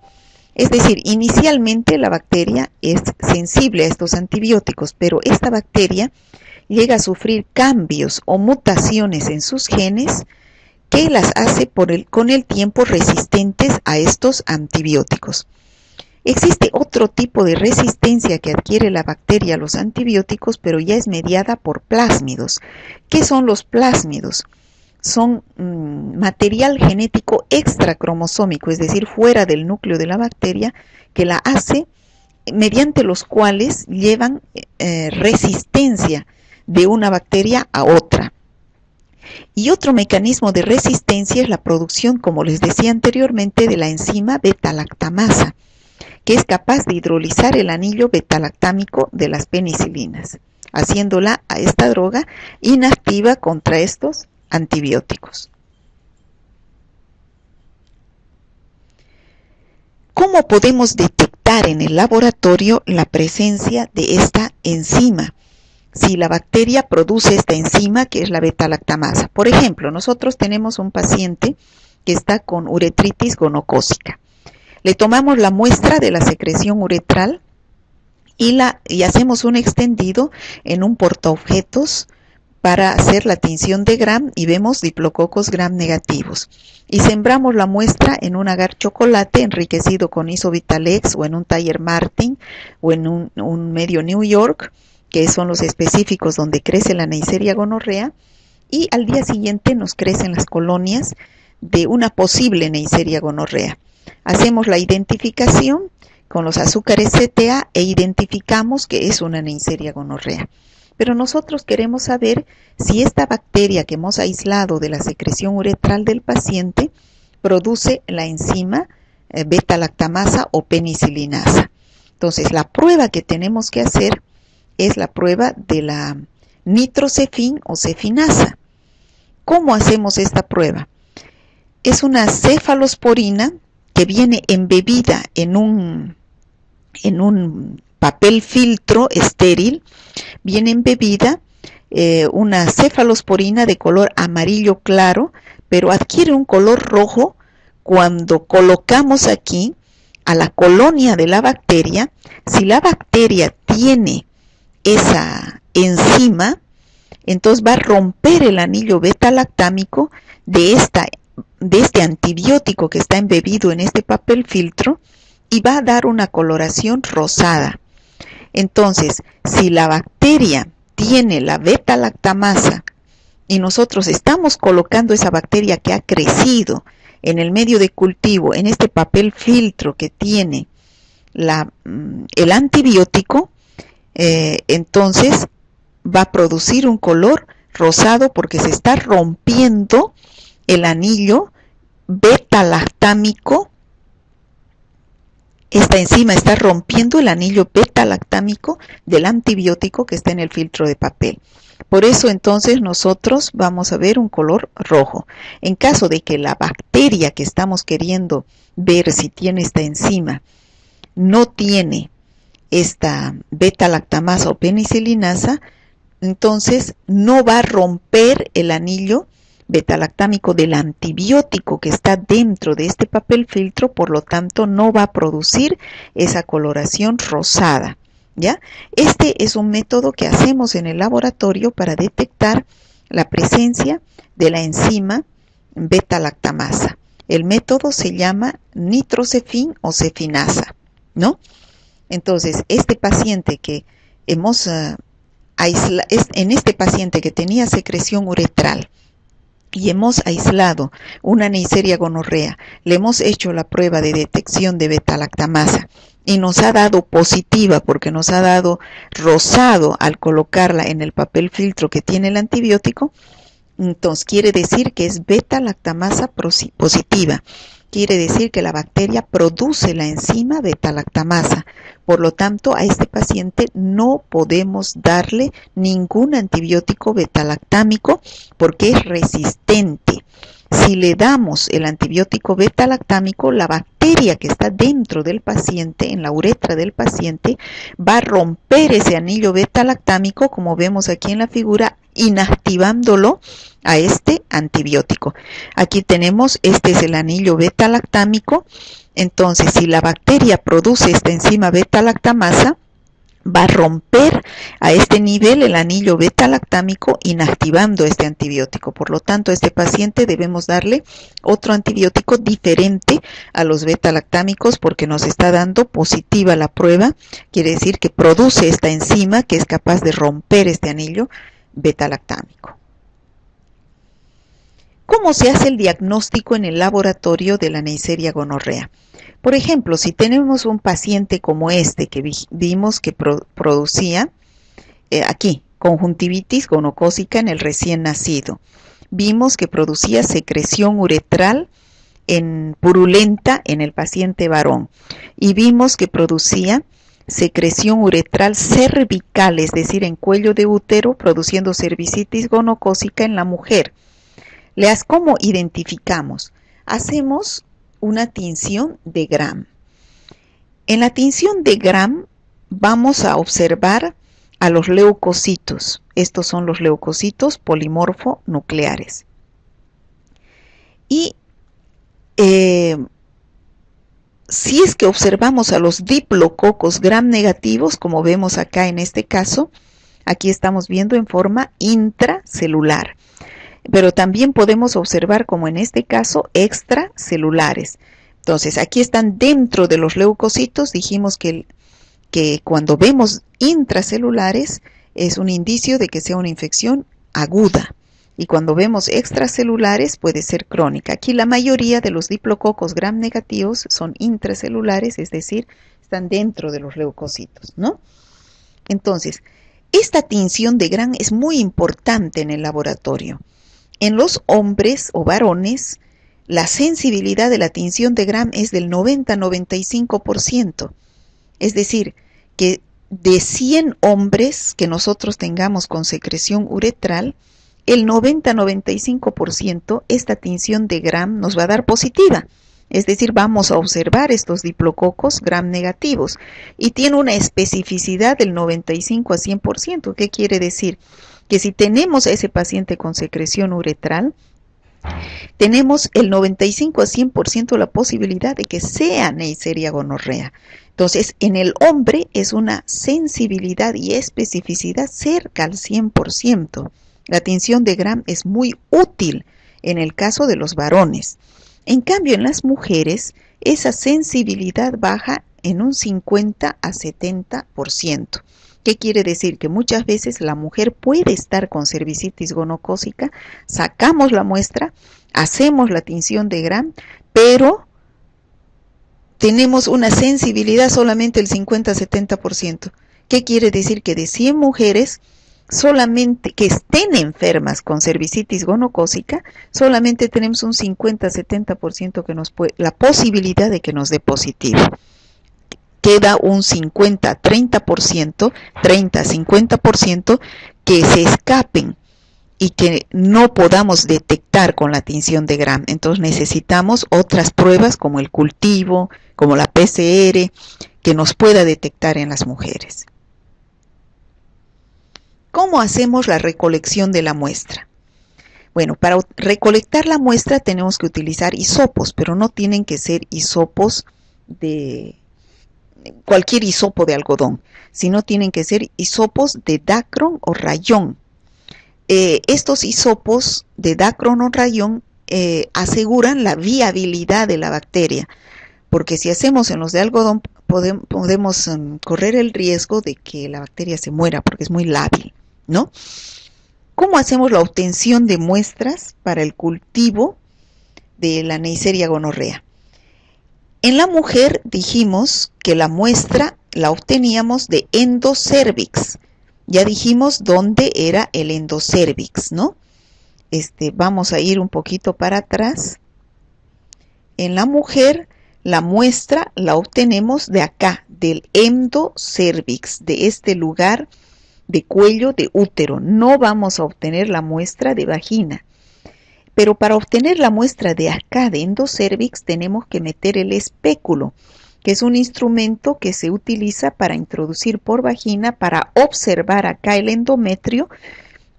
Es decir, inicialmente la bacteria es sensible a estos antibióticos, pero esta bacteria llega a sufrir cambios o mutaciones en sus genes que las hace con el tiempo resistentes a estos antibióticos. Existe otro tipo de resistencia que adquiere la bacteria a los antibióticos, pero ya es mediada por plásmidos. ¿Qué son los plásmidos? Son material genético extracromosómico, es decir, fuera del núcleo de la bacteria, que la hace, mediante los cuales llevan resistencia de una bacteria a otra. Y otro mecanismo de resistencia es la producción, como les decía anteriormente, de la enzima beta-lactamasa, que es capaz de hidrolizar el anillo beta-lactámico de las penicilinas, haciéndola a esta droga inactiva contra estos antibióticos. ¿Cómo podemos detectar en el laboratorio la presencia de esta enzima? Si la bacteria produce esta enzima, que es la beta-lactamasa. Por ejemplo, nosotros tenemos un paciente que está con uretritis gonocócica. Le tomamos la muestra de la secreción uretral y hacemos un extendido en un portaobjetos para hacer la tinción de Gram y vemos diplococos Gram negativos. Y sembramos la muestra en un agar chocolate enriquecido con isobitalex o en un Thayer Martin o en un medio New York, que son los específicos donde crece la Neisseria gonorrea, y al día siguiente nos crecen las colonias de una posible Neisseria gonorrea. Hacemos la identificación con los azúcares CTA e identificamos que es una Neisseria gonorrea. Pero nosotros queremos saber si esta bacteria que hemos aislado de la secreción uretral del paciente produce la enzima beta-lactamasa o penicilinasa. Entonces, la prueba que tenemos que hacer es la prueba de la nitrocefin o cefinasa. ¿Cómo hacemos esta prueba? Es una cefalosporina que viene embebida en un papel filtro estéril, viene embebida una cefalosporina de color amarillo claro, pero adquiere un color rojo cuando colocamos aquí a la colonia de la bacteria. Si la bacteria tiene esa enzima, entonces va a romper el anillo beta-lactámico de este antibiótico que está embebido en este papel filtro y va a dar una coloración rosada. Entonces, si la bacteria tiene la beta-lactamasa y nosotros estamos colocando esa bacteria que ha crecido en el medio de cultivo, en este papel filtro que tiene el antibiótico, entonces va a producir un color rosado porque se está rompiendo el anillo beta-lactámico. Esta enzima está rompiendo el anillo beta-lactámico del antibiótico que está en el filtro de papel. Por eso entonces nosotros vamos a ver un color rojo. En caso de que la bacteria que estamos queriendo ver si tiene esta enzima no tiene esta beta-lactamasa o penicilinasa, entonces no va a romper el anillo beta-lactámico del antibiótico que está dentro de este papel filtro, por lo tanto no va a producir esa coloración rosada, ¿ya? Este es un método que hacemos en el laboratorio para detectar la presencia de la enzima beta-lactamasa. El método se llama nitrocefin o cefinasa, ¿no? Entonces, este paciente que hemos en este paciente que tenía secreción uretral y hemos aislado una Neisseria gonorrea, le hemos hecho la prueba de detección de beta-lactamasa y nos ha dado positiva porque nos ha dado rosado al colocarla en el papel filtro que tiene el antibiótico, entonces quiere decir que es beta-lactamasa positiva. Quiere decir que la bacteria produce la enzima beta-lactamasa. Por lo tanto, a este paciente no podemos darle ningún antibiótico beta-lactámico porque es resistente. Si le damos el antibiótico beta-lactámico, la bacteria que está dentro del paciente, en la uretra del paciente, va a romper ese anillo beta-lactámico, como vemos aquí en la figura, inactivándolo a este antibiótico. Aquí tenemos, este es el anillo beta-lactámico. Entonces, si la bacteria produce esta enzima beta-lactamasa, va a romper a este nivel el anillo beta-lactámico inactivando este antibiótico. Por lo tanto, a este paciente debemos darle otro antibiótico diferente a los beta-lactámicos porque nos está dando positiva la prueba. Quiere decir que produce esta enzima que es capaz de romper este anillo beta-lactámico. ¿Cómo se hace el diagnóstico en el laboratorio de la Neisseria gonorrea? Por ejemplo, si tenemos un paciente como este que vimos que producía aquí conjuntivitis gonocócica en el recién nacido, vimos que producía secreción uretral purulenta en el paciente varón y vimos que producía secreción uretral cervical, es decir, en cuello de útero, produciendo cervicitis gonocócica en la mujer. ¿Cómo identificamos? Hacemos una tinción de Gram. En la tinción de Gram vamos a observar a los leucocitos. Estos son los leucocitos polimorfonucleares. Y si es que observamos a los diplococos Gram negativos, como vemos acá en este caso, aquí estamos viendo en forma intracelular. Pero también podemos observar, como en este caso, extracelulares. Entonces, aquí están dentro de los leucocitos. Dijimos que cuando vemos intracelulares es un indicio de que sea una infección aguda. Y cuando vemos extracelulares puede ser crónica. Aquí la mayoría de los diplococos Gram negativos son intracelulares, es decir, están dentro de los leucocitos, ¿no? Entonces, esta tinción de Gram es muy importante en el laboratorio. En los hombres o varones, la sensibilidad de la tinción de Gram es del 90-95%. Es decir, que de 100 hombres que nosotros tengamos con secreción uretral, el 90-95% esta tinción de Gram nos va a dar positiva. Es decir, vamos a observar estos diplococos Gram negativos y tiene una especificidad del 95-100%. ¿Qué quiere decir? Que si tenemos a ese paciente con secreción uretral, tenemos el 95-100% la posibilidad de que sea Neisseria gonorrea. Entonces, en el hombre es una sensibilidad y especificidad cerca al 100%. La tinción de Gram es muy útil en el caso de los varones. En cambio, en las mujeres, esa sensibilidad baja en un 50-70%. ¿Qué quiere decir? Que muchas veces la mujer puede estar con cervicitis gonocócica, sacamos la muestra, hacemos la tinción de Gram, pero tenemos una sensibilidad solamente el 50-70%. ¿Qué quiere decir? Que de 100 mujeres, solamente que estén enfermas con cervicitis gonocócica, solamente tenemos un 50-70% que la posibilidad de que nos dé positivo. Queda un 50-30%, 30-50% que se escapen y que no podamos detectar con la tinción de Gram. Entonces necesitamos otras pruebas como el cultivo, como la PCR, que nos pueda detectar en las mujeres. ¿Cómo hacemos la recolección de la muestra? Bueno, para recolectar la muestra tenemos que utilizar hisopos, pero no tienen que ser hisopos de cualquier hisopo de algodón, sino tienen que ser hisopos de dacron o rayón. Estos hisopos de dacron o rayón aseguran la viabilidad de la bacteria, porque si hacemos en los de algodón podemos correr el riesgo de que la bacteria se muera porque es muy lábil, ¿no? ¿Cómo hacemos la obtención de muestras para el cultivo de la Neisseria gonorrea? En la mujer dijimos que la muestra la obteníamos de endocervix. Ya dijimos dónde era el endocervix, ¿no? Vamos a ir un poquito para atrás. En la mujer, la muestra la obtenemos de acá, del endocervix, de este lugar de cuello de útero. No vamos a obtener la muestra de vagina. Pero para obtener la muestra de acá, de endocervix, tenemos que meter el espéculo, que es un instrumento que se utiliza para introducir por vagina, para observar acá el endometrio,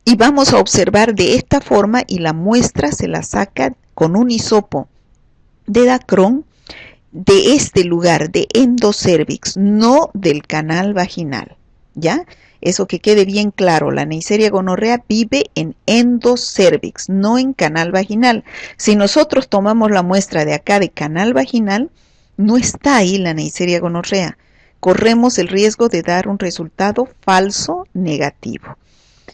y vamos a observar de esta forma y la muestra se la saca con un hisopo de Dacron de este lugar, de endocervix, no del canal vaginal, ¿ya? Eso que quede bien claro, la Neisseria gonorrea vive en endocervix, no en canal vaginal. Si nosotros tomamos la muestra de acá de canal vaginal, no está ahí la Neisseria gonorrea. Corremos el riesgo de dar un resultado falso negativo.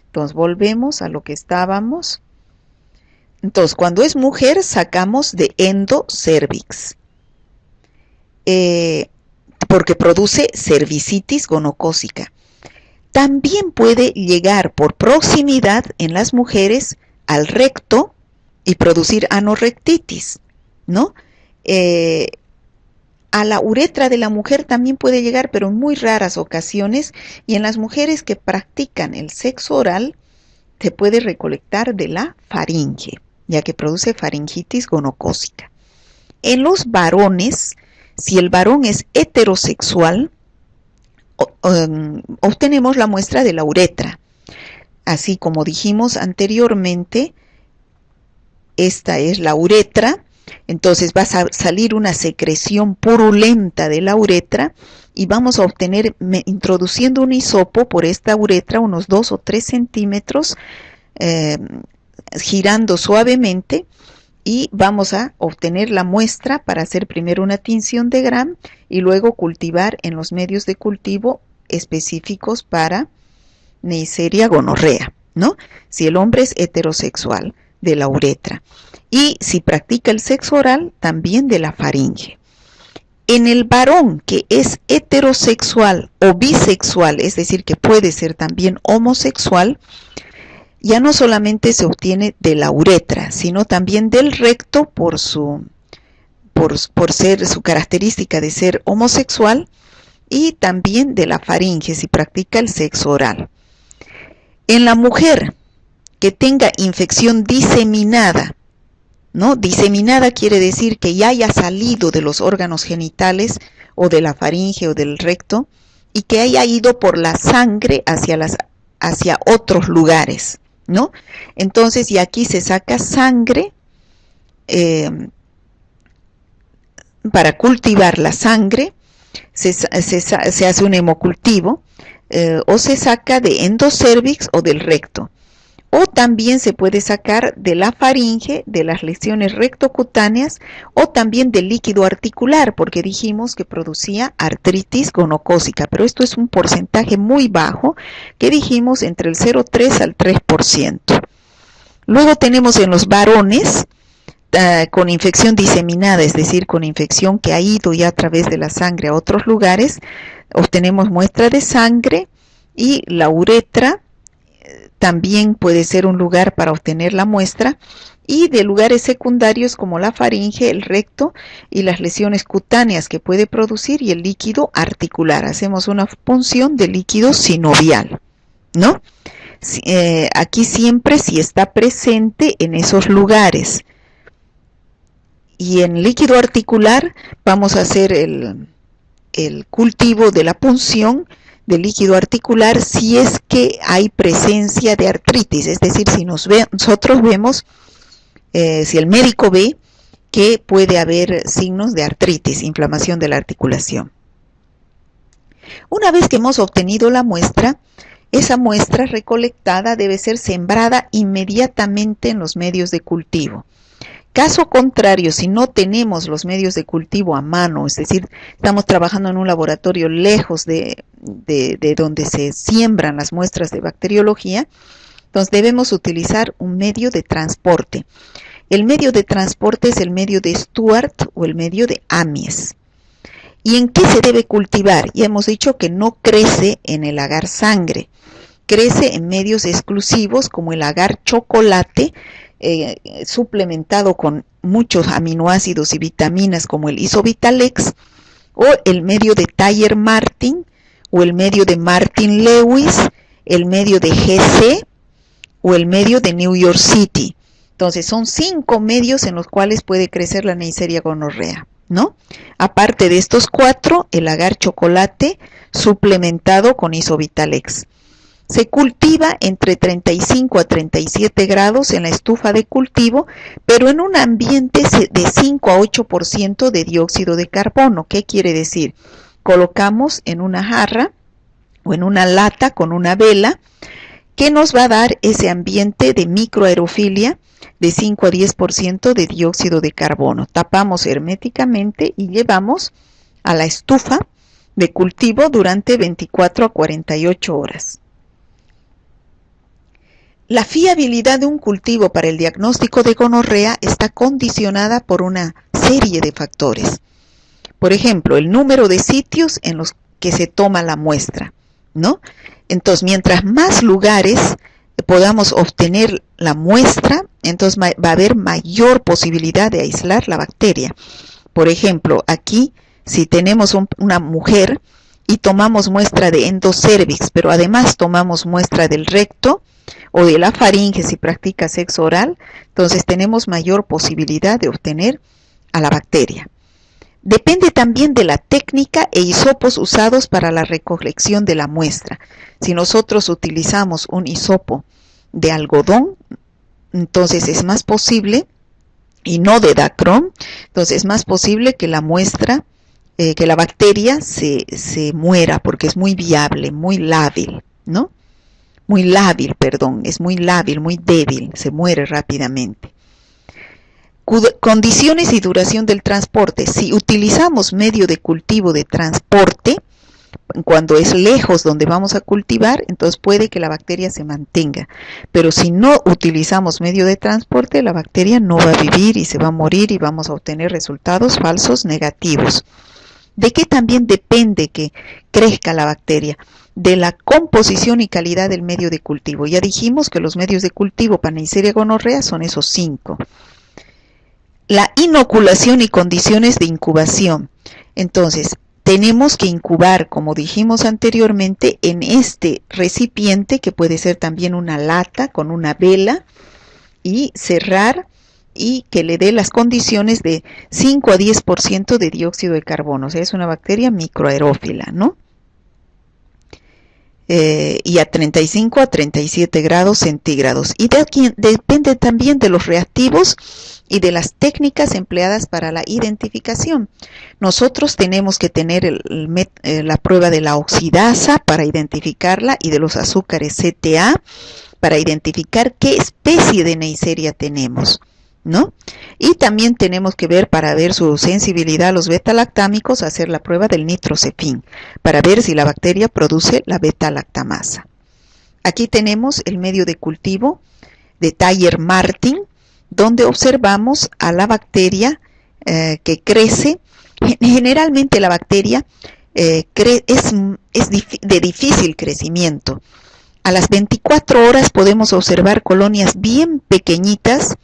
Entonces volvemos a lo que estábamos. Entonces cuando es mujer sacamos de endocervix. Porque produce cervicitis gonocócica. También puede llegar por proximidad en las mujeres al recto y producir anorrectitis, ¿no? A la uretra de la mujer también puede llegar, pero en muy raras ocasiones, y en las mujeres que practican el sexo oral, se puede recolectar de la faringe, ya que produce faringitis gonocócica. En los varones, si el varón es heterosexual, obtenemos la muestra de la uretra. Así como dijimos anteriormente, esta es la uretra, entonces va a salir una secreción purulenta de la uretra y vamos a obtener, introduciendo un hisopo por esta uretra, unos 2 o 3 centímetros, girando suavemente, y vamos a obtener la muestra para hacer primero una tinción de Gram y luego cultivar en los medios de cultivo específicos para Neisseria gonorrea, ¿no? Si el hombre es heterosexual, de la uretra. Y si practica el sexo oral, también de la faringe. En el varón que es heterosexual o bisexual, es decir, que puede ser también homosexual, ya no solamente se obtiene de la uretra, sino también del recto por ser su característica de ser homosexual, y también de la faringe si practica el sexo oral. En la mujer que tenga infección diseminada, ¿no? Diseminada quiere decir que ya haya salido de los órganos genitales o de la faringe o del recto y que haya ido por la sangre hacia otros lugares, ¿no? Entonces, y aquí se saca sangre para cultivar la sangre, se hace un hemocultivo, o se saca de endocervix o del recto. O también se puede sacar de la faringe, de las lesiones rectocutáneas, o también del líquido articular, porque dijimos que producía artritis gonocócica, pero esto es un porcentaje muy bajo, que dijimos entre el 0,3 al 3%. Luego tenemos en los varones con infección diseminada, es decir, con infección que ha ido ya a través de la sangre a otros lugares, obtenemos muestra de sangre, y la uretra también puede ser un lugar para obtener la muestra, y de lugares secundarios como la faringe, el recto y las lesiones cutáneas que puede producir, y el líquido articular. Hacemos una punción del líquido sinovial, ¿no? Aquí siempre si está presente en esos lugares. Y en líquido articular vamos a hacer el cultivo de la punción del líquido articular si es que hay presencia de artritis, es decir, si nosotros vemos, si el médico ve que puede haber signos de artritis, inflamación de la articulación. Una vez que hemos obtenido la muestra, esa muestra recolectada debe ser sembrada inmediatamente en los medios de cultivo. caso contrario, si no tenemos los medios de cultivo a mano, es decir, estamos trabajando en un laboratorio lejos de donde se siembran las muestras de bacteriología, entonces debemos utilizar un medio de transporte. El medio de transporte es el medio de Stuart o el medio de Amies. ¿Y en qué se debe cultivar? Ya hemos dicho que no crece en el agar sangre, crece en medios exclusivos como el agar chocolate, suplementado con muchos aminoácidos y vitaminas como el Isobitalex, o el medio de Thayer Martin, o el medio de Martin Lewis, el medio de GC, o el medio de New York City. Entonces son 5 medios en los cuales puede crecer la Neisseria gonorrea, ¿no? Aparte de estos 4, el agar chocolate suplementado con Isobitalex. Se cultiva entre 35 a 37 grados en la estufa de cultivo, pero en un ambiente de 5 a 8% de dióxido de carbono. ¿Qué quiere decir? Colocamos en una jarra o en una lata con una vela que nos va a dar ese ambiente de microaerofilia de 5 a 10% de dióxido de carbono. Tapamos herméticamente y llevamos a la estufa de cultivo durante 24 a 48 horas. La fiabilidad de un cultivo para el diagnóstico de gonorrea está condicionada por una serie de factores. Por ejemplo, el número de sitios en los que se toma la muestra, ¿no? Entonces, mientras más lugares podamos obtener la muestra, entonces va a haber mayor posibilidad de aislar la bacteria. Por ejemplo, aquí, si tenemos una mujer y tomamos muestra de endocervix, pero además tomamos muestra del recto o de la faringe si practica sexo oral, entonces tenemos mayor posibilidad de obtener a la bacteria. Depende también de la técnica e hisopos usados para la recolección de la muestra. Si nosotros utilizamos un hisopo de algodón, entonces es más posible, y no de dacron, entonces es más posible que la muestra, que la bacteria se muera, porque es muy viable, muy lábil, ¿no? Muy lábil, perdón, es muy lábil, muy débil, se muere rápidamente. Condiciones y duración del transporte. Si utilizamos medio de cultivo de transporte, cuando es lejos donde vamos a cultivar, entonces puede que la bacteria se mantenga. Pero si no utilizamos medio de transporte, la bacteria no va a vivir y se va a morir y vamos a obtener resultados falsos negativos. ¿De qué también depende que crezca la bacteria? De la composición y calidad del medio de cultivo. Ya dijimos que los medios de cultivo para Neisseria gonorrea son esos 5. La inoculación y condiciones de incubación. Entonces, tenemos que incubar, como dijimos anteriormente, en este recipiente, que puede ser también una lata con una vela, y cerrar y que le dé las condiciones de 5 a 10% de dióxido de carbono. O sea, es una bacteria microaerófila, ¿no? Y a 35 a 37 grados centígrados. Y depende también de los reactivos y de las técnicas empleadas para la identificación. Nosotros tenemos que tener la prueba de la oxidasa para identificarla y de los azúcares CTA para identificar qué especie de Neisseria tenemos, ¿no? Y también tenemos que ver, para ver su sensibilidad a los beta-lactámicos, hacer la prueba del nitrocefin, para ver si la bacteria produce la beta-lactamasa. Aquí tenemos el medio de cultivo de Thayer Martin, donde observamos a la bacteria que crece. Generalmente la bacteria es de difícil crecimiento. A las 24 horas podemos observar colonias bien pequeñitas,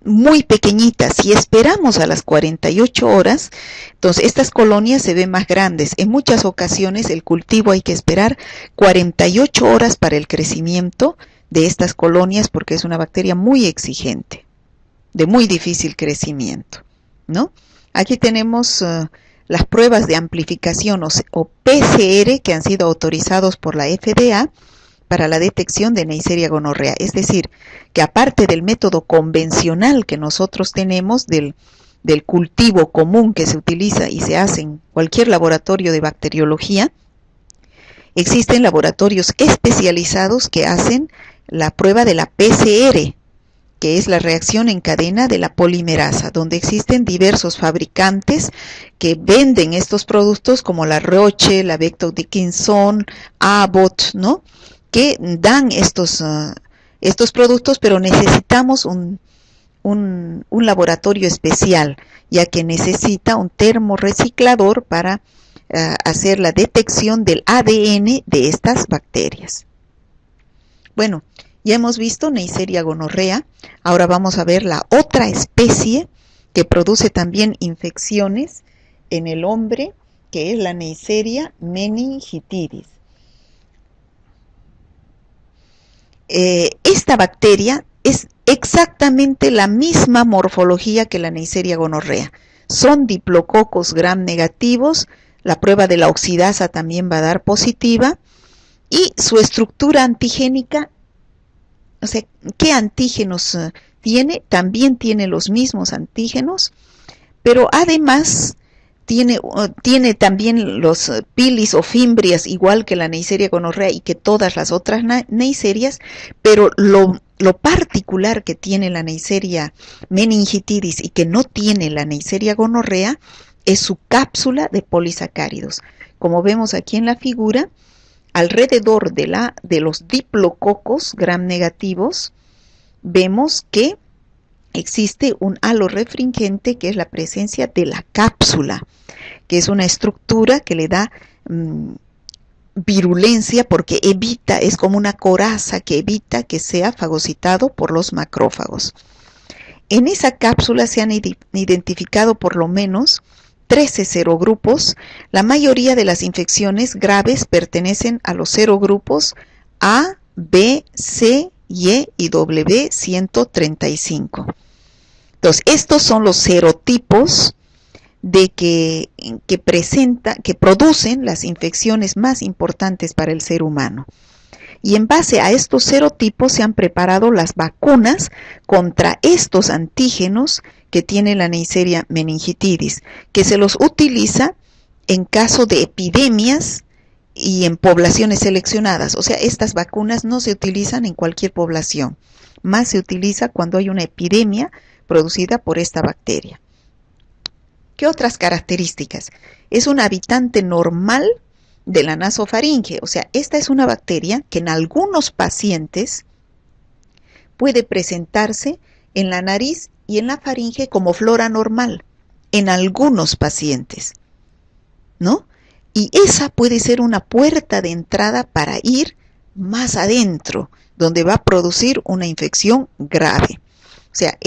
muy pequeñitas. Si esperamos a las 48 horas, entonces estas colonias se ven más grandes. En muchas ocasiones el cultivo hay que esperar 48 horas para el crecimiento de estas colonias, porque es una bacteria muy exigente, de muy difícil crecimiento, ¿no? Aquí tenemos las pruebas de amplificación o PCR que han sido autorizados por la FDA para la detección de Neisseria gonorrea. Es decir, que aparte del método convencional que nosotros tenemos del cultivo común que se utiliza y se hace en cualquier laboratorio de bacteriología, existen laboratorios especializados que hacen la prueba de la PCR, que es la reacción en cadena de la polimerasa, donde existen diversos fabricantes que venden estos productos como la Roche, la Becton Dickinson, Abbott, ¿no? Que dan estos productos, pero necesitamos un laboratorio especial, ya que necesita un termorreciclador para hacer la detección del ADN de estas bacterias. Bueno, ya hemos visto Neisseria gonorrea. Ahora vamos a ver la otra especie que produce también infecciones en el hombre, que es la Neisseria meningitidis. Esta bacteria es exactamente la misma morfología que la Neisseria gonorrea. Son diplococos gram negativos, la prueba de la oxidasa también va a dar positiva, y su estructura antigénica, o sea, ¿qué antígenos tiene? También tiene los mismos antígenos, pero además tiene también los pilis o fimbrias, igual que la Neisseria gonorrea y que todas las otras neisserias, pero lo particular que tiene la Neisseria meningitidis y que no tiene la Neisseria gonorrea es su cápsula de polisacáridos. Como vemos aquí en la figura, alrededor de los diplococos gram negativos, vemos que existe un halo refringente, que es la presencia de la cápsula, que es una estructura que le da virulencia porque evita, es como una coraza que evita que sea fagocitado por los macrófagos. En esa cápsula se han identificado por lo menos 13 serogrupos. La mayoría de las infecciones graves pertenecen a los serogrupos A, B, C, Y y W135. Entonces, estos son los serotipos que producen las infecciones más importantes para el ser humano. Y en base a estos serotipos se han preparado las vacunas contra estos antígenos que tiene la Neisseria meningitidis, que se los utiliza en caso de epidemias y en poblaciones seleccionadas. O sea, estas vacunas no se utilizan en cualquier población, más se utiliza cuando hay una epidemia producida por esta bacteria. ¿Qué otras características? Es un habitante normal de la nasofaringe, o sea, esta es una bacteria que en algunos pacientes puede presentarse en la nariz y en la faringe como flora normal, en algunos pacientes, ¿no? Y esa puede ser una puerta de entrada para ir más adentro, donde va a producir una infección grave. O sea,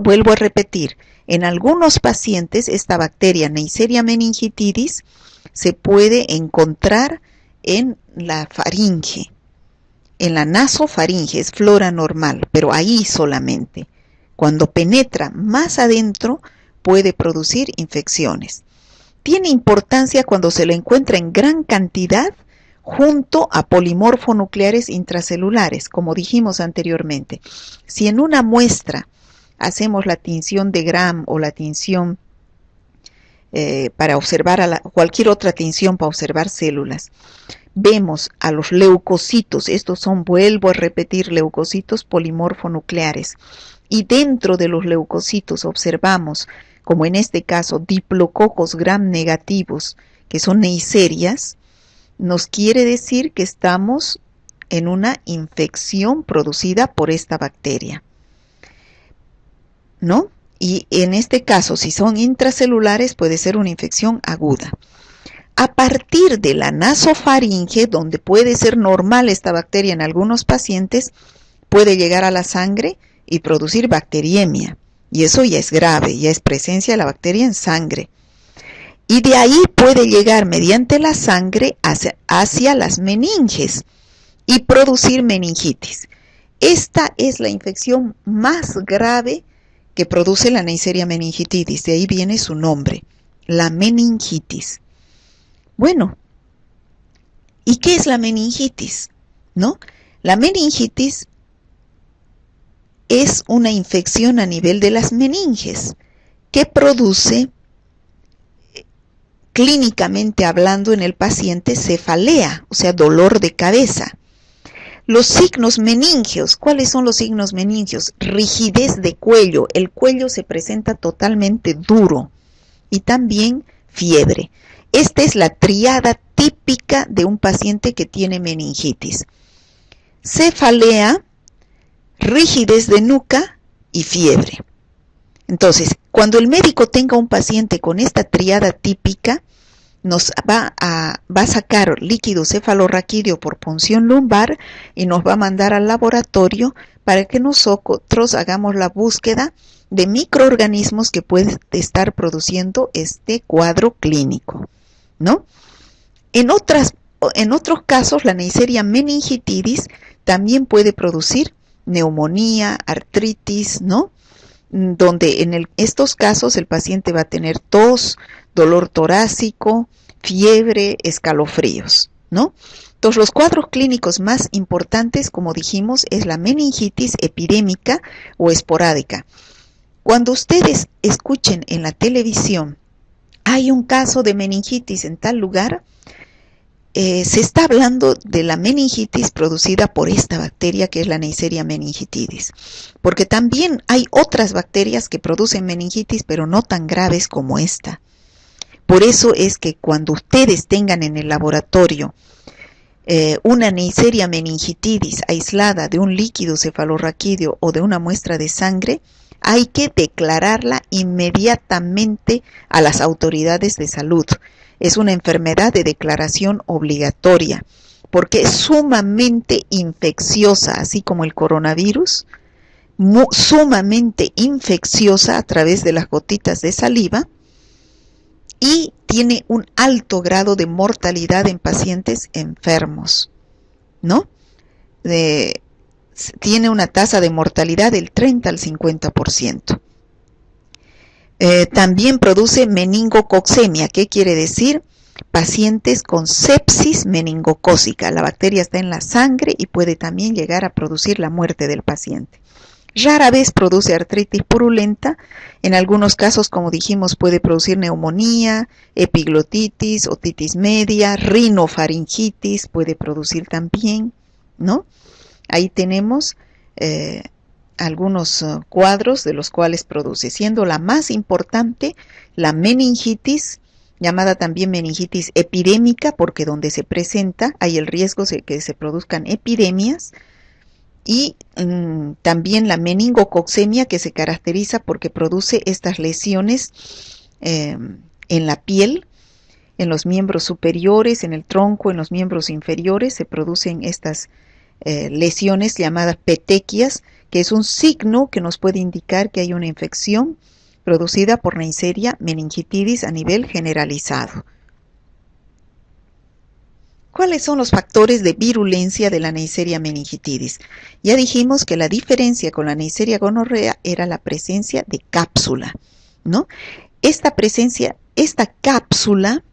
vuelvo a repetir, en algunos pacientes esta bacteria Neisseria meningitidis se puede encontrar en la faringe, en la nasofaringe, es flora normal, pero ahí solamente. Cuando penetra más adentro puede producir infecciones. Tiene importancia cuando se le encuentra en gran cantidad junto a polimorfonucleares intracelulares, como dijimos anteriormente. Si en una muestra hacemos la tinción de Gram o la tinción para observar cualquier otra tinción para observar células, vemos a los leucocitos, estos son, vuelvo a repetir, leucocitos polimorfonucleares, y dentro de los leucocitos observamos, como en este caso, diplococos gram negativos, que son neisserias, nos quiere decir que estamos en una infección producida por esta bacteria, ¿no? Y en este caso, si son intracelulares, puede ser una infección aguda. A partir de la nasofaringe, donde puede ser normal esta bacteria en algunos pacientes, puede llegar a la sangre y producir bacteriemia. Y eso ya es grave, ya es presencia de la bacteria en sangre. Y de ahí puede llegar mediante la sangre hacia las meninges y producir meningitis. Esta es la infección más grave que produce la Neisseria meningitidis, de ahí viene su nombre, la meningitis. Bueno, ¿y qué es la meningitis? ¿No? La meningitis es una infección a nivel de las meninges que produce, clínicamente hablando en el paciente, cefalea, o sea, dolor de cabeza. Los signos meningios, ¿cuáles son los signos meningios? Rigidez de cuello, el cuello se presenta totalmente duro y también fiebre. Esta es la tríada típica de un paciente que tiene meningitis. Cefalea, rigidez de nuca y fiebre. Entonces, cuando el médico tenga un paciente con esta tríada típica, nos va a sacar líquido cefalorraquídeo por punción lumbar y nos va a mandar al laboratorio para que nosotros hagamos la búsqueda de microorganismos que pueden estar produciendo este cuadro clínico, ¿no? En otros casos, la Neisseria meningitidis también puede producir neumonía, artritis, ¿no? Donde en estos casos el paciente va a tener tos, dolor torácico, fiebre, escalofríos, ¿no? Entonces, los cuadros clínicos más importantes, como dijimos, es la meningitis epidémica o esporádica. Cuando ustedes escuchen en la televisión, hay un caso de meningitis en tal lugar, se está hablando de la meningitis producida por esta bacteria que es la Neisseria meningitidis, porque también hay otras bacterias que producen meningitis, pero no tan graves como esta. Por eso es que cuando ustedes tengan en el laboratorio una Neisseria meningitidis aislada de un líquido cefalorraquídeo o de una muestra de sangre, hay que declararla inmediatamente a las autoridades de salud. Es una enfermedad de declaración obligatoria, porque es sumamente infecciosa, así como el coronavirus, sumamente infecciosa a través de las gotitas de saliva, y tiene un alto grado de mortalidad en pacientes enfermos, ¿no? Tiene una tasa de mortalidad del 30 al 50%. También produce meningococcemia. ¿Qué quiere decir? Pacientes con sepsis meningocócica. La bacteria está en la sangre y puede también llegar a producir la muerte del paciente. Rara vez produce artritis purulenta. En algunos casos, como dijimos, puede producir neumonía, epiglotitis, otitis media, rinofaringitis, puede producir también, ¿no? Ahí tenemos algunos cuadros de los cuales produce, siendo la más importante la meningitis, llamada también meningitis epidémica, porque donde se presenta hay el riesgo de que se produzcan epidemias, y también la meningococcemia, que se caracteriza porque produce estas lesiones en la piel, en los miembros superiores, en el tronco, en los miembros inferiores, se producen estas lesiones llamadas petequias, que es un signo que nos puede indicar que hay una infección producida por Neisseria meningitidis a nivel generalizado. ¿Cuáles son los factores de virulencia de la Neisseria meningitidis? Ya dijimos que la diferencia con la Neisseria gonorrea era la presencia de cápsula, ¿no? Esta cápsula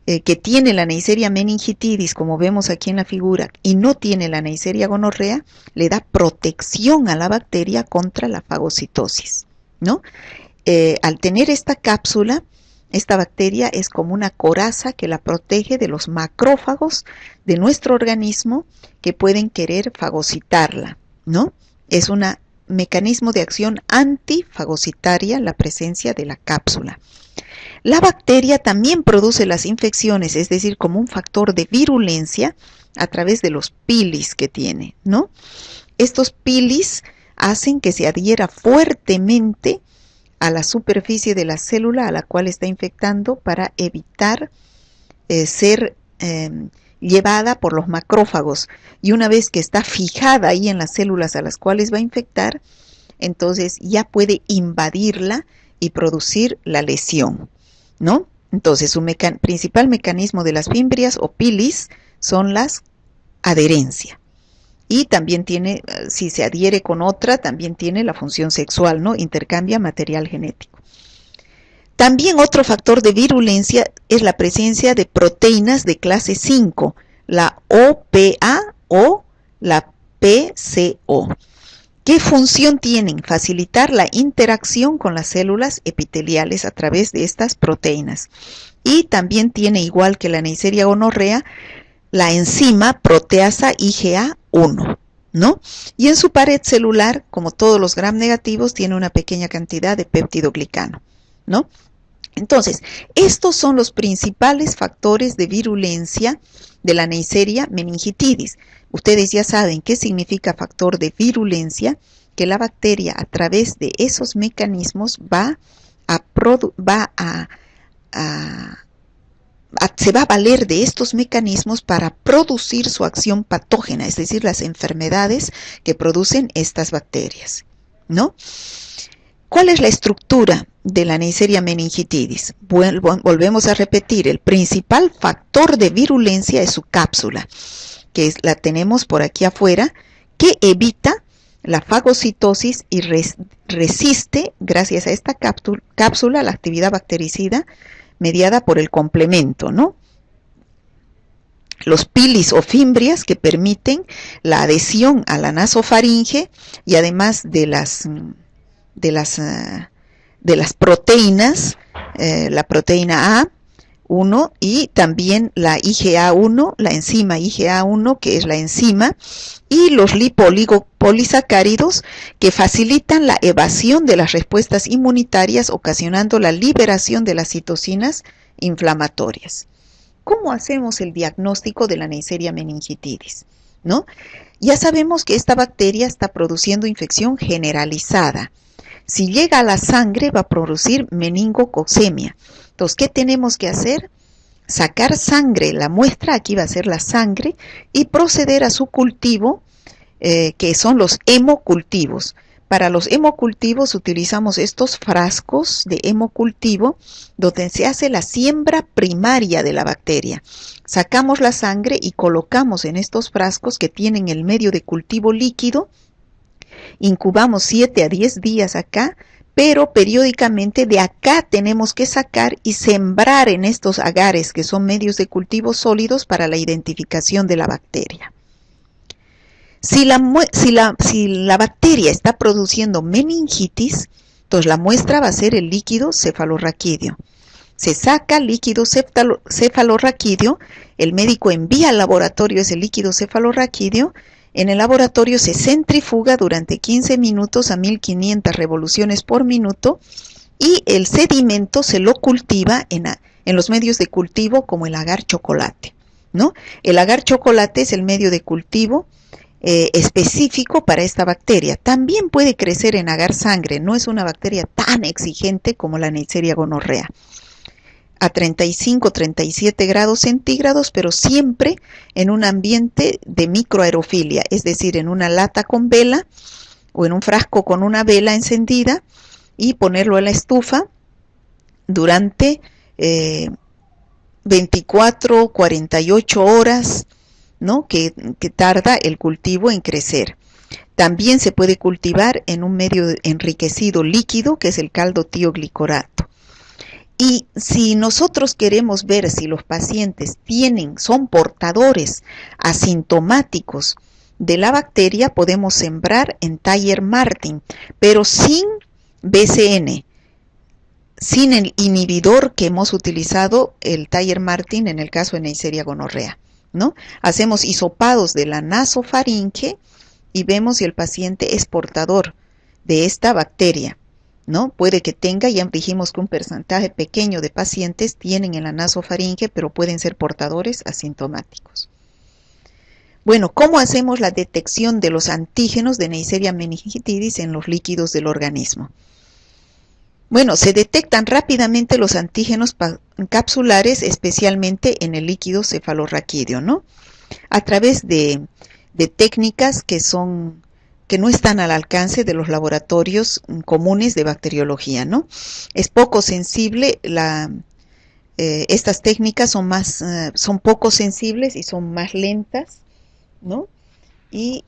que tiene la Neisseria meningitidis, como vemos aquí en la figura, y no tiene la Neisseria gonorrea, le da protección a la bacteria contra la fagocitosis, ¿no? Al tener esta cápsula, esta bacteria es como una coraza que la protege de los macrófagos de nuestro organismo que pueden querer fagocitarla, ¿no? Es un mecanismo de acción antifagocitaria la presencia de la cápsula. La bacteria también produce las infecciones, es decir, como un factor de virulencia a través de los pilis que tiene, ¿no? Estos pilis hacen que se adhiera fuertemente a la superficie de la célula a la cual está infectando para evitar ser llevada por los macrófagos. Y una vez que está fijada ahí en las células a las cuales va a infectar, entonces ya puede invadirla y producir la lesión, ¿no? Entonces su principal mecanismo de las fimbrias o pilis son las adherencias. Y también tiene, si se adhiere con otra, también tiene la función sexual, ¿no? Intercambia material genético. También otro factor de virulencia es la presencia de proteínas de clase 5, la OPA o la PCO. ¿Qué función tienen? Facilitar la interacción con las células epiteliales a través de estas proteínas. Y también tiene, igual que la Neisseria gonorrea, la enzima proteasa IgA 1, ¿no? Y en su pared celular, como todos los gram negativos, tiene una pequeña cantidad de peptidoglicano, ¿no? Entonces, estos son los principales factores de virulencia de la Neisseria meningitidis. Ustedes ya saben qué significa factor de virulencia, que la bacteria a través de esos mecanismos se va a valer de estos mecanismos para producir su acción patógena, es decir, las enfermedades que producen estas bacterias, ¿no? ¿Cuál es la estructura de la Neisseria meningitidis? Volvemos a repetir, el principal factor de virulencia es su cápsula, que la tenemos por aquí afuera, que evita la fagocitosis y resiste, gracias a esta cápsula, la actividad bactericida mediada por el complemento, ¿no? Los pilis o fimbrias que permiten la adhesión a la nasofaringe y además de las proteínas, la proteína A1 y también la IgA1, la enzima IgA1, que es la enzima, y los lipooligopolisacáridos que facilitan la evasión de las respuestas inmunitarias, ocasionando la liberación de las citocinas inflamatorias. ¿Cómo hacemos el diagnóstico de la Neisseria meningitidis? ¿No? Ya sabemos que esta bacteria está produciendo infección generalizada. Si llega a la sangre va a producir meningococcemia. Entonces, ¿qué tenemos que hacer? Sacar sangre, la muestra, aquí va a ser la sangre, y proceder a su cultivo, que son los hemocultivos. Para los hemocultivos utilizamos estos frascos de hemocultivo donde se hace la siembra primaria de la bacteria. Sacamos la sangre y colocamos en estos frascos que tienen el medio de cultivo líquido. Incubamos 7 a 10 días acá, pero periódicamente de acá tenemos que sacar y sembrar en estos agares, que son medios de cultivo sólidos para la identificación de la bacteria. Si la bacteria está produciendo meningitis, entonces la muestra va a ser el líquido cefalorraquídeo. Se saca líquido cefalorraquídeo, el médico envía al laboratorio ese líquido cefalorraquídeo. En el laboratorio se centrifuga durante 15 minutos a 1500 revoluciones por minuto y el sedimento se lo cultiva en los medios de cultivo como el agar chocolate, ¿no? El agar chocolate es el medio de cultivo específico para esta bacteria. También puede crecer en agar sangre, no es una bacteria tan exigente como la Neisseria gonorrea. A 35-37 grados centígrados, pero siempre en un ambiente de microaerofilia, es decir, en una lata con vela o en un frasco con una vela encendida y ponerlo en la estufa durante 24-48 horas, ¿no? que tarda el cultivo en crecer. También se puede cultivar en un medio enriquecido líquido, que es el caldo tioglicorato. Y si nosotros queremos ver si los pacientes son portadores asintomáticos de la bacteria, podemos sembrar en Thayer-Martin, pero sin BCN, sin el inhibidor que hemos utilizado, el Thayer-Martin, en el caso de Neisseria gonorrea, ¿no? Hacemos hisopados de la nasofaringe y vemos si el paciente es portador de esta bacteria, ¿no? Puede que tenga, ya dijimos que un porcentaje pequeño de pacientes tienen en la nasofaringe, pero pueden ser portadores asintomáticos. Bueno, ¿cómo hacemos la detección de los antígenos de Neisseria meningitidis en los líquidos del organismo? Bueno, se detectan rápidamente los antígenos capsulares, especialmente en el líquido cefalorraquídeo, ¿no? A través de técnicas que no están al alcance de los laboratorios comunes de bacteriología, ¿no? Es poco sensible, estas técnicas son poco sensibles y son más lentas, ¿no? Y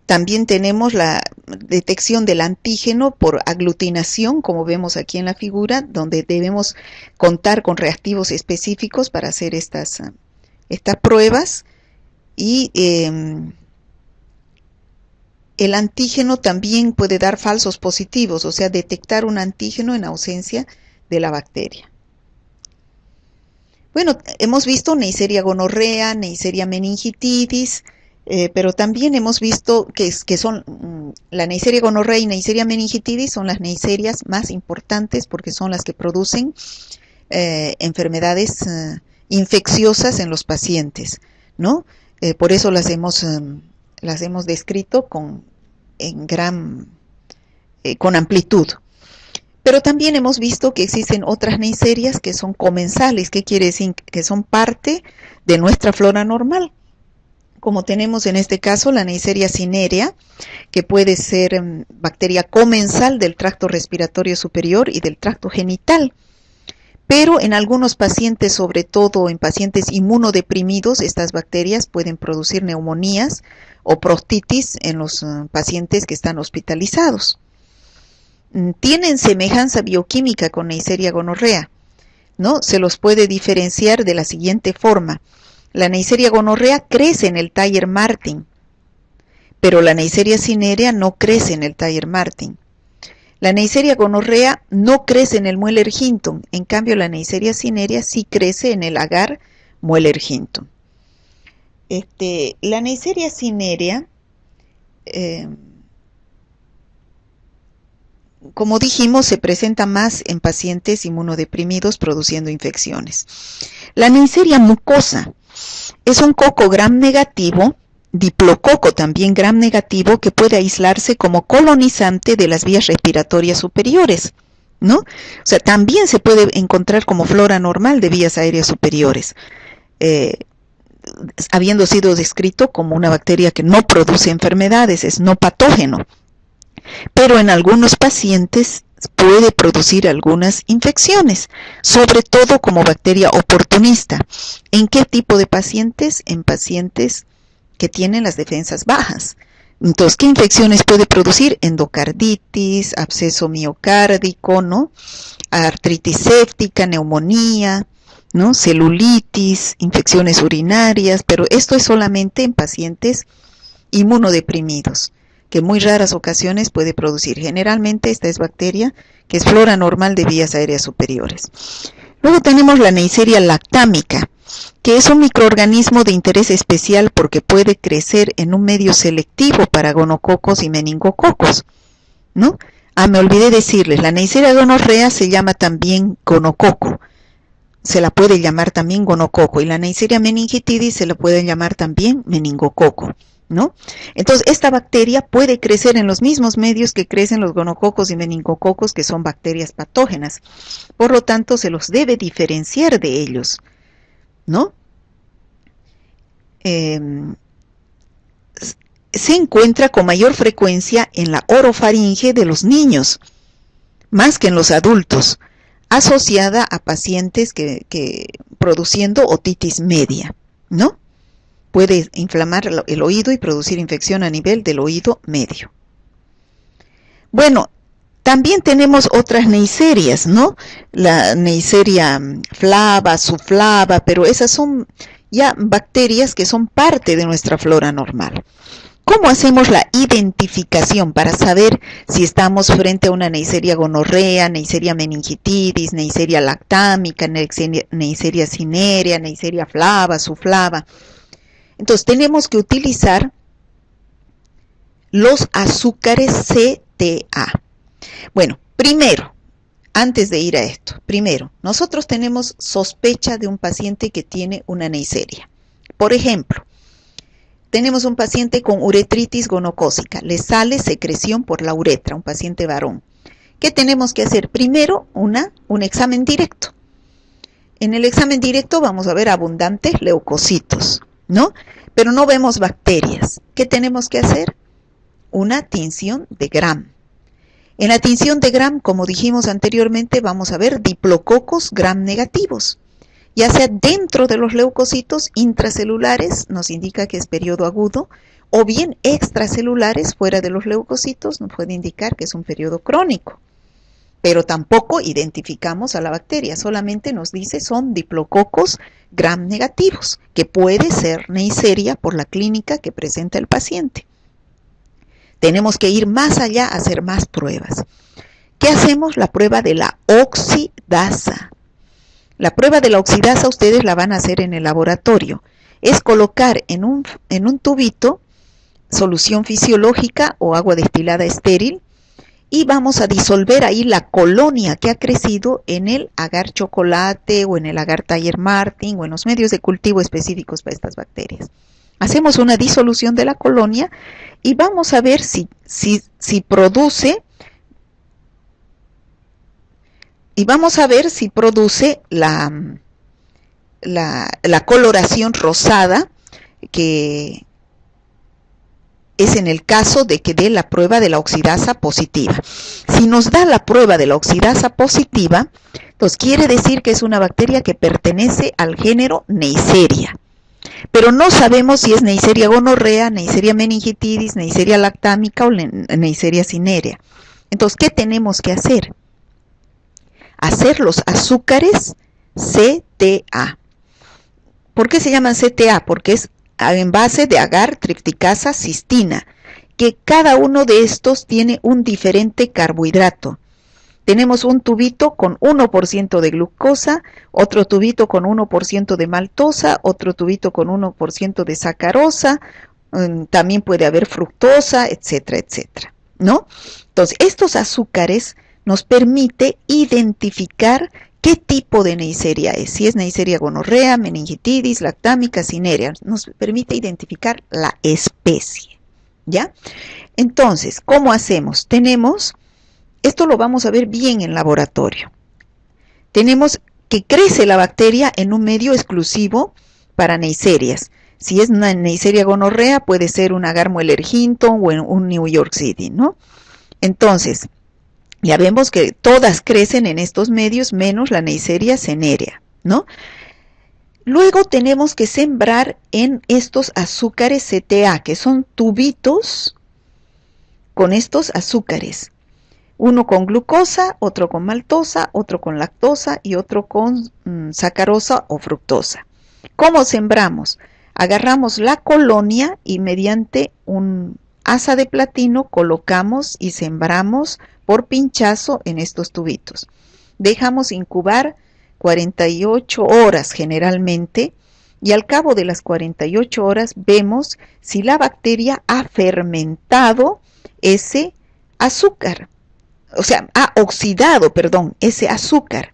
también tenemos la detección del antígeno por aglutinación, como vemos aquí en la figura, donde debemos contar con reactivos específicos para hacer estas pruebas. Y el antígeno también puede dar falsos positivos, o sea, detectar un antígeno en ausencia de la bacteria, Bueno, hemos visto Neisseria gonorrea, Neisseria meningitidis, pero también hemos visto que son la Neisseria gonorrea y Neisseria meningitidis son las neisserias más importantes porque son las que producen enfermedades infecciosas en los pacientes, ¿no? Por eso las hemos descrito con amplitud. Pero también hemos visto que existen otras neisserias que son comensales, que quiere decir que son parte de nuestra flora normal, como tenemos en este caso la Neisseria cinerea, que puede ser bacteria comensal del tracto respiratorio superior y del tracto genital. Pero en algunos pacientes, sobre todo en pacientes inmunodeprimidos, estas bacterias pueden producir neumonías o prostitis en los pacientes que están hospitalizados. Tienen semejanza bioquímica con Neisseria gonorrea, ¿no? Se los puede diferenciar de la siguiente forma. La Neisseria gonorrea crece en el Thayer-Martin, pero la Neisseria cinerea no crece en el Thayer-Martin. La Neisseria gonorrea no crece en el Mueller-Hinton, en cambio la Neisseria cinerea sí crece en el agar Mueller-Hinton. La Neisseria cinerea, como dijimos, se presenta más en pacientes inmunodeprimidos produciendo infecciones. La Neisseria mucosa es un coco gram negativo, diplococo también gram negativo, que puede aislarse como colonizante de las vías respiratorias superiores, ¿no? O sea, también se puede encontrar como flora normal de vías aéreas superiores, habiendo sido descrito como una bacteria que no produce enfermedades, es no patógeno. Pero en algunos pacientes puede producir algunas infecciones, sobre todo como bacteria oportunista. ¿En qué tipo de pacientes? En pacientes que tienen las defensas bajas. Entonces, ¿qué infecciones puede producir? Endocarditis, absceso miocárdico, ¿no? Artritis séptica, neumonía, ¿no? Celulitis, infecciones urinarias, pero esto es solamente en pacientes inmunodeprimidos, que en muy raras ocasiones puede producir. Generalmente esta es bacteria que es flora normal de vías aéreas superiores. Luego tenemos la Neisseria lactámica, que es un microorganismo de interés especial porque puede crecer en un medio selectivo para gonococos y meningococos, ¿no? Me olvidé decirles, la Neisseria gonorrea se llama también gonococo, se la puede llamar también gonococo, y la Neisseria meningitidis se la puede llamar también meningococo, ¿no? Entonces, esta bacteria puede crecer en los mismos medios que crecen los gonococos y meningococos, que son bacterias patógenas. Por lo tanto, se los debe diferenciar de ellos, ¿no? Se encuentra con mayor frecuencia en la orofaringe de los niños, más que en los adultos, asociada a pacientes que produciendo otitis media, ¿no? Puede inflamar el oído y producir infección a nivel del oído medio. Bueno, también tenemos otras neisserias, ¿no? La Neisseria flava, subflava, pero esas son ya bacterias que son parte de nuestra flora normal. ¿Cómo hacemos la identificación para saber si estamos frente a una Neisseria gonorrea, Neisseria meningitidis, Neisseria lactámica, Neisseria cinerea, Neisseria flava, subflava? Entonces tenemos que utilizar los azúcares CTA. Bueno, primero, antes de ir a esto, nosotros tenemos sospecha de un paciente que tiene una Neisseria. Por ejemplo, tenemos un paciente con uretritis gonocócica, le sale secreción por la uretra, un paciente varón. ¿Qué tenemos que hacer? Primero, un examen directo. En el examen directo vamos a ver abundantes leucocitos, ¿no? Pero no vemos bacterias. ¿Qué tenemos que hacer? Una tinción de Gram. En la tinción de Gram, como dijimos anteriormente, vamos a ver diplococos Gram negativos. Ya sea dentro de los leucocitos intracelulares, nos indica que es periodo agudo, o bien extracelulares, fuera de los leucocitos, nos puede indicar que es un periodo crónico. Pero tampoco identificamos a la bacteria, solamente nos dice son diplococos Gram negativos, que puede ser Neisseria por la clínica que presenta el paciente. Tenemos que ir más allá a hacer más pruebas. ¿Qué hacemos? La prueba de la oxidasa. La prueba de la oxidasa ustedes la van a hacer en el laboratorio. Es colocar en un tubito solución fisiológica o agua destilada estéril y vamos a disolver ahí la colonia que ha crecido en el agar chocolate o en el agar Thayer Martin o en los medios de cultivo específicos para estas bacterias. Hacemos una disolución de la colonia y vamos a ver si produce la coloración rosada, que es en el caso de que dé la prueba de la oxidasa positiva. Si nos da la prueba de la oxidasa positiva, pues quiere decir que es una bacteria que pertenece al género Neisseria. Pero no sabemos si es Neisseria gonorrea, Neisseria meningitidis, Neisseria lactámica o Neisseria cinerea. Entonces, ¿qué tenemos que hacer? Hacer los azúcares CTA. ¿Por qué se llaman CTA? Porque es en base de agar, tripticasa, cistina, que cada uno de estos tiene un diferente carbohidrato. Tenemos un tubito con 1% de glucosa, otro tubito con 1% de maltosa, otro tubito con 1% de sacarosa, también puede haber fructosa, etcétera, etcétera, ¿no? Entonces, estos azúcares nos permite identificar qué tipo de Neisseria es, si es Neisseria gonorrea, meningitidis, lactámica, cinerea, nos permite identificar la especie, ¿ya? Entonces, ¿cómo hacemos? Esto lo vamos a ver bien en laboratorio. Tenemos que crece la bacteria en un medio exclusivo para Neisserias. Si es una Neisseria gonorrea, puede ser un agar Mueller-Hinton o un New York City, ¿no? Entonces, ya vemos que todas crecen en estos medios, menos la Neisseria cinerea, ¿no? Luego tenemos que sembrar en estos azúcares CTA, que son tubitos con estos azúcares. Uno con glucosa, otro con maltosa, otro con lactosa y otro con sacarosa o fructosa. ¿Cómo sembramos? Agarramos la colonia y mediante un asa de platino colocamos y sembramos por pinchazo en estos tubitos. Dejamos incubar 48 horas generalmente y al cabo de las 48 horas vemos si la bacteria ha fermentado ese azúcar. O sea, ha oxidado, perdón, ese azúcar.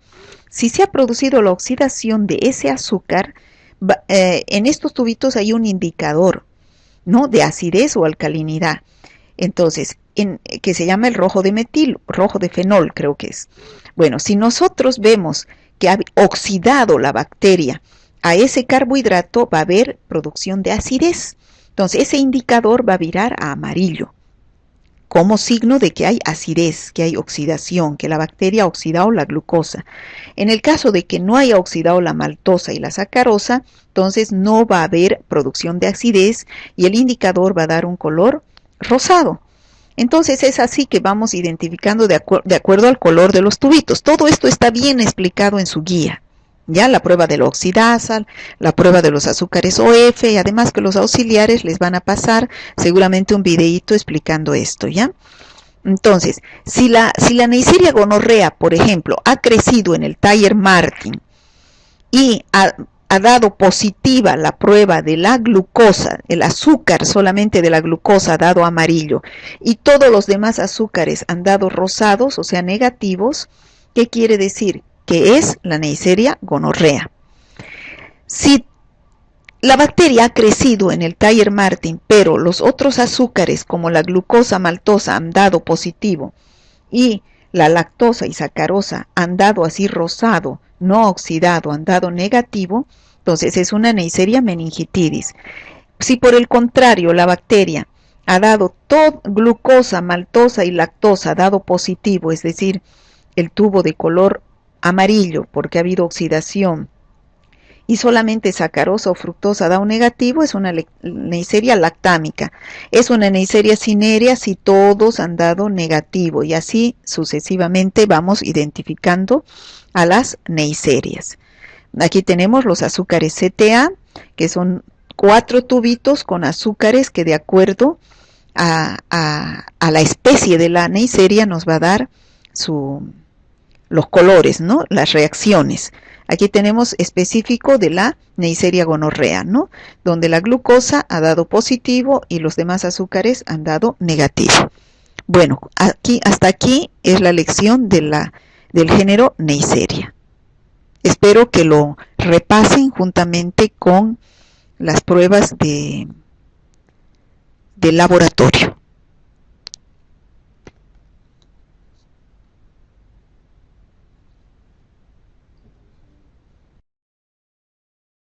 Si se ha producido la oxidación de ese azúcar, en estos tubitos hay un indicador, ¿no?, de acidez o alcalinidad. Entonces, que se llama el rojo de metil, rojo de fenol, creo que es. Bueno, si nosotros vemos que ha oxidado la bacteria a ese carbohidrato, va a haber producción de acidez. Entonces, ese indicador va a virar a amarillo, como signo de que hay acidez, que hay oxidación, que la bacteria ha oxidado la glucosa. En el caso de que no haya oxidado la maltosa y la sacarosa, entonces no va a haber producción de acidez y el indicador va a dar un color rosado. Entonces es así que vamos identificando de acuerdo al color de los tubitos. Todo esto está bien explicado en su guía. Ya la prueba de la oxidasa, la prueba de los azúcares OF, y además que los auxiliares les van a pasar seguramente un videíto explicando esto, ¿ya? Entonces, si la Neisseria gonorrea, por ejemplo, ha crecido en el Thayer Martin y ha dado positiva la prueba de la glucosa, el azúcar solamente de la glucosa ha dado amarillo, y todos los demás azúcares han dado rosados, o sea, negativos, ¿qué quiere decir? Que es la Neisseria gonorrea. Si la bacteria ha crecido en el Thayer Martin, pero los otros azúcares como la glucosa, maltosa han dado positivo y la lactosa y sacarosa han dado así rosado, no oxidado, han dado negativo, entonces es una Neisseria meningitidis. Si por el contrario la bacteria ha dado glucosa, maltosa y lactosa, ha dado positivo, es decir, el tubo de color amarillo porque ha habido oxidación y solamente sacarosa o fructosa da un negativo, es una Neisseria lactámica. Es una Neisseria cinerea si todos han dado negativo y así sucesivamente vamos identificando a las Neisserias. Aquí tenemos los azúcares CTA, que son 4 tubitos con azúcares que de acuerdo a la especie de la Neisseria nos va a dar los colores, ¿no?, las reacciones. Aquí tenemos específico de la Neisseria gonorrea, ¿no? Donde la glucosa ha dado positivo y los demás azúcares han dado negativo. Bueno, hasta aquí es la lección del género Neisseria. Espero que lo repasen juntamente con las pruebas de laboratorio.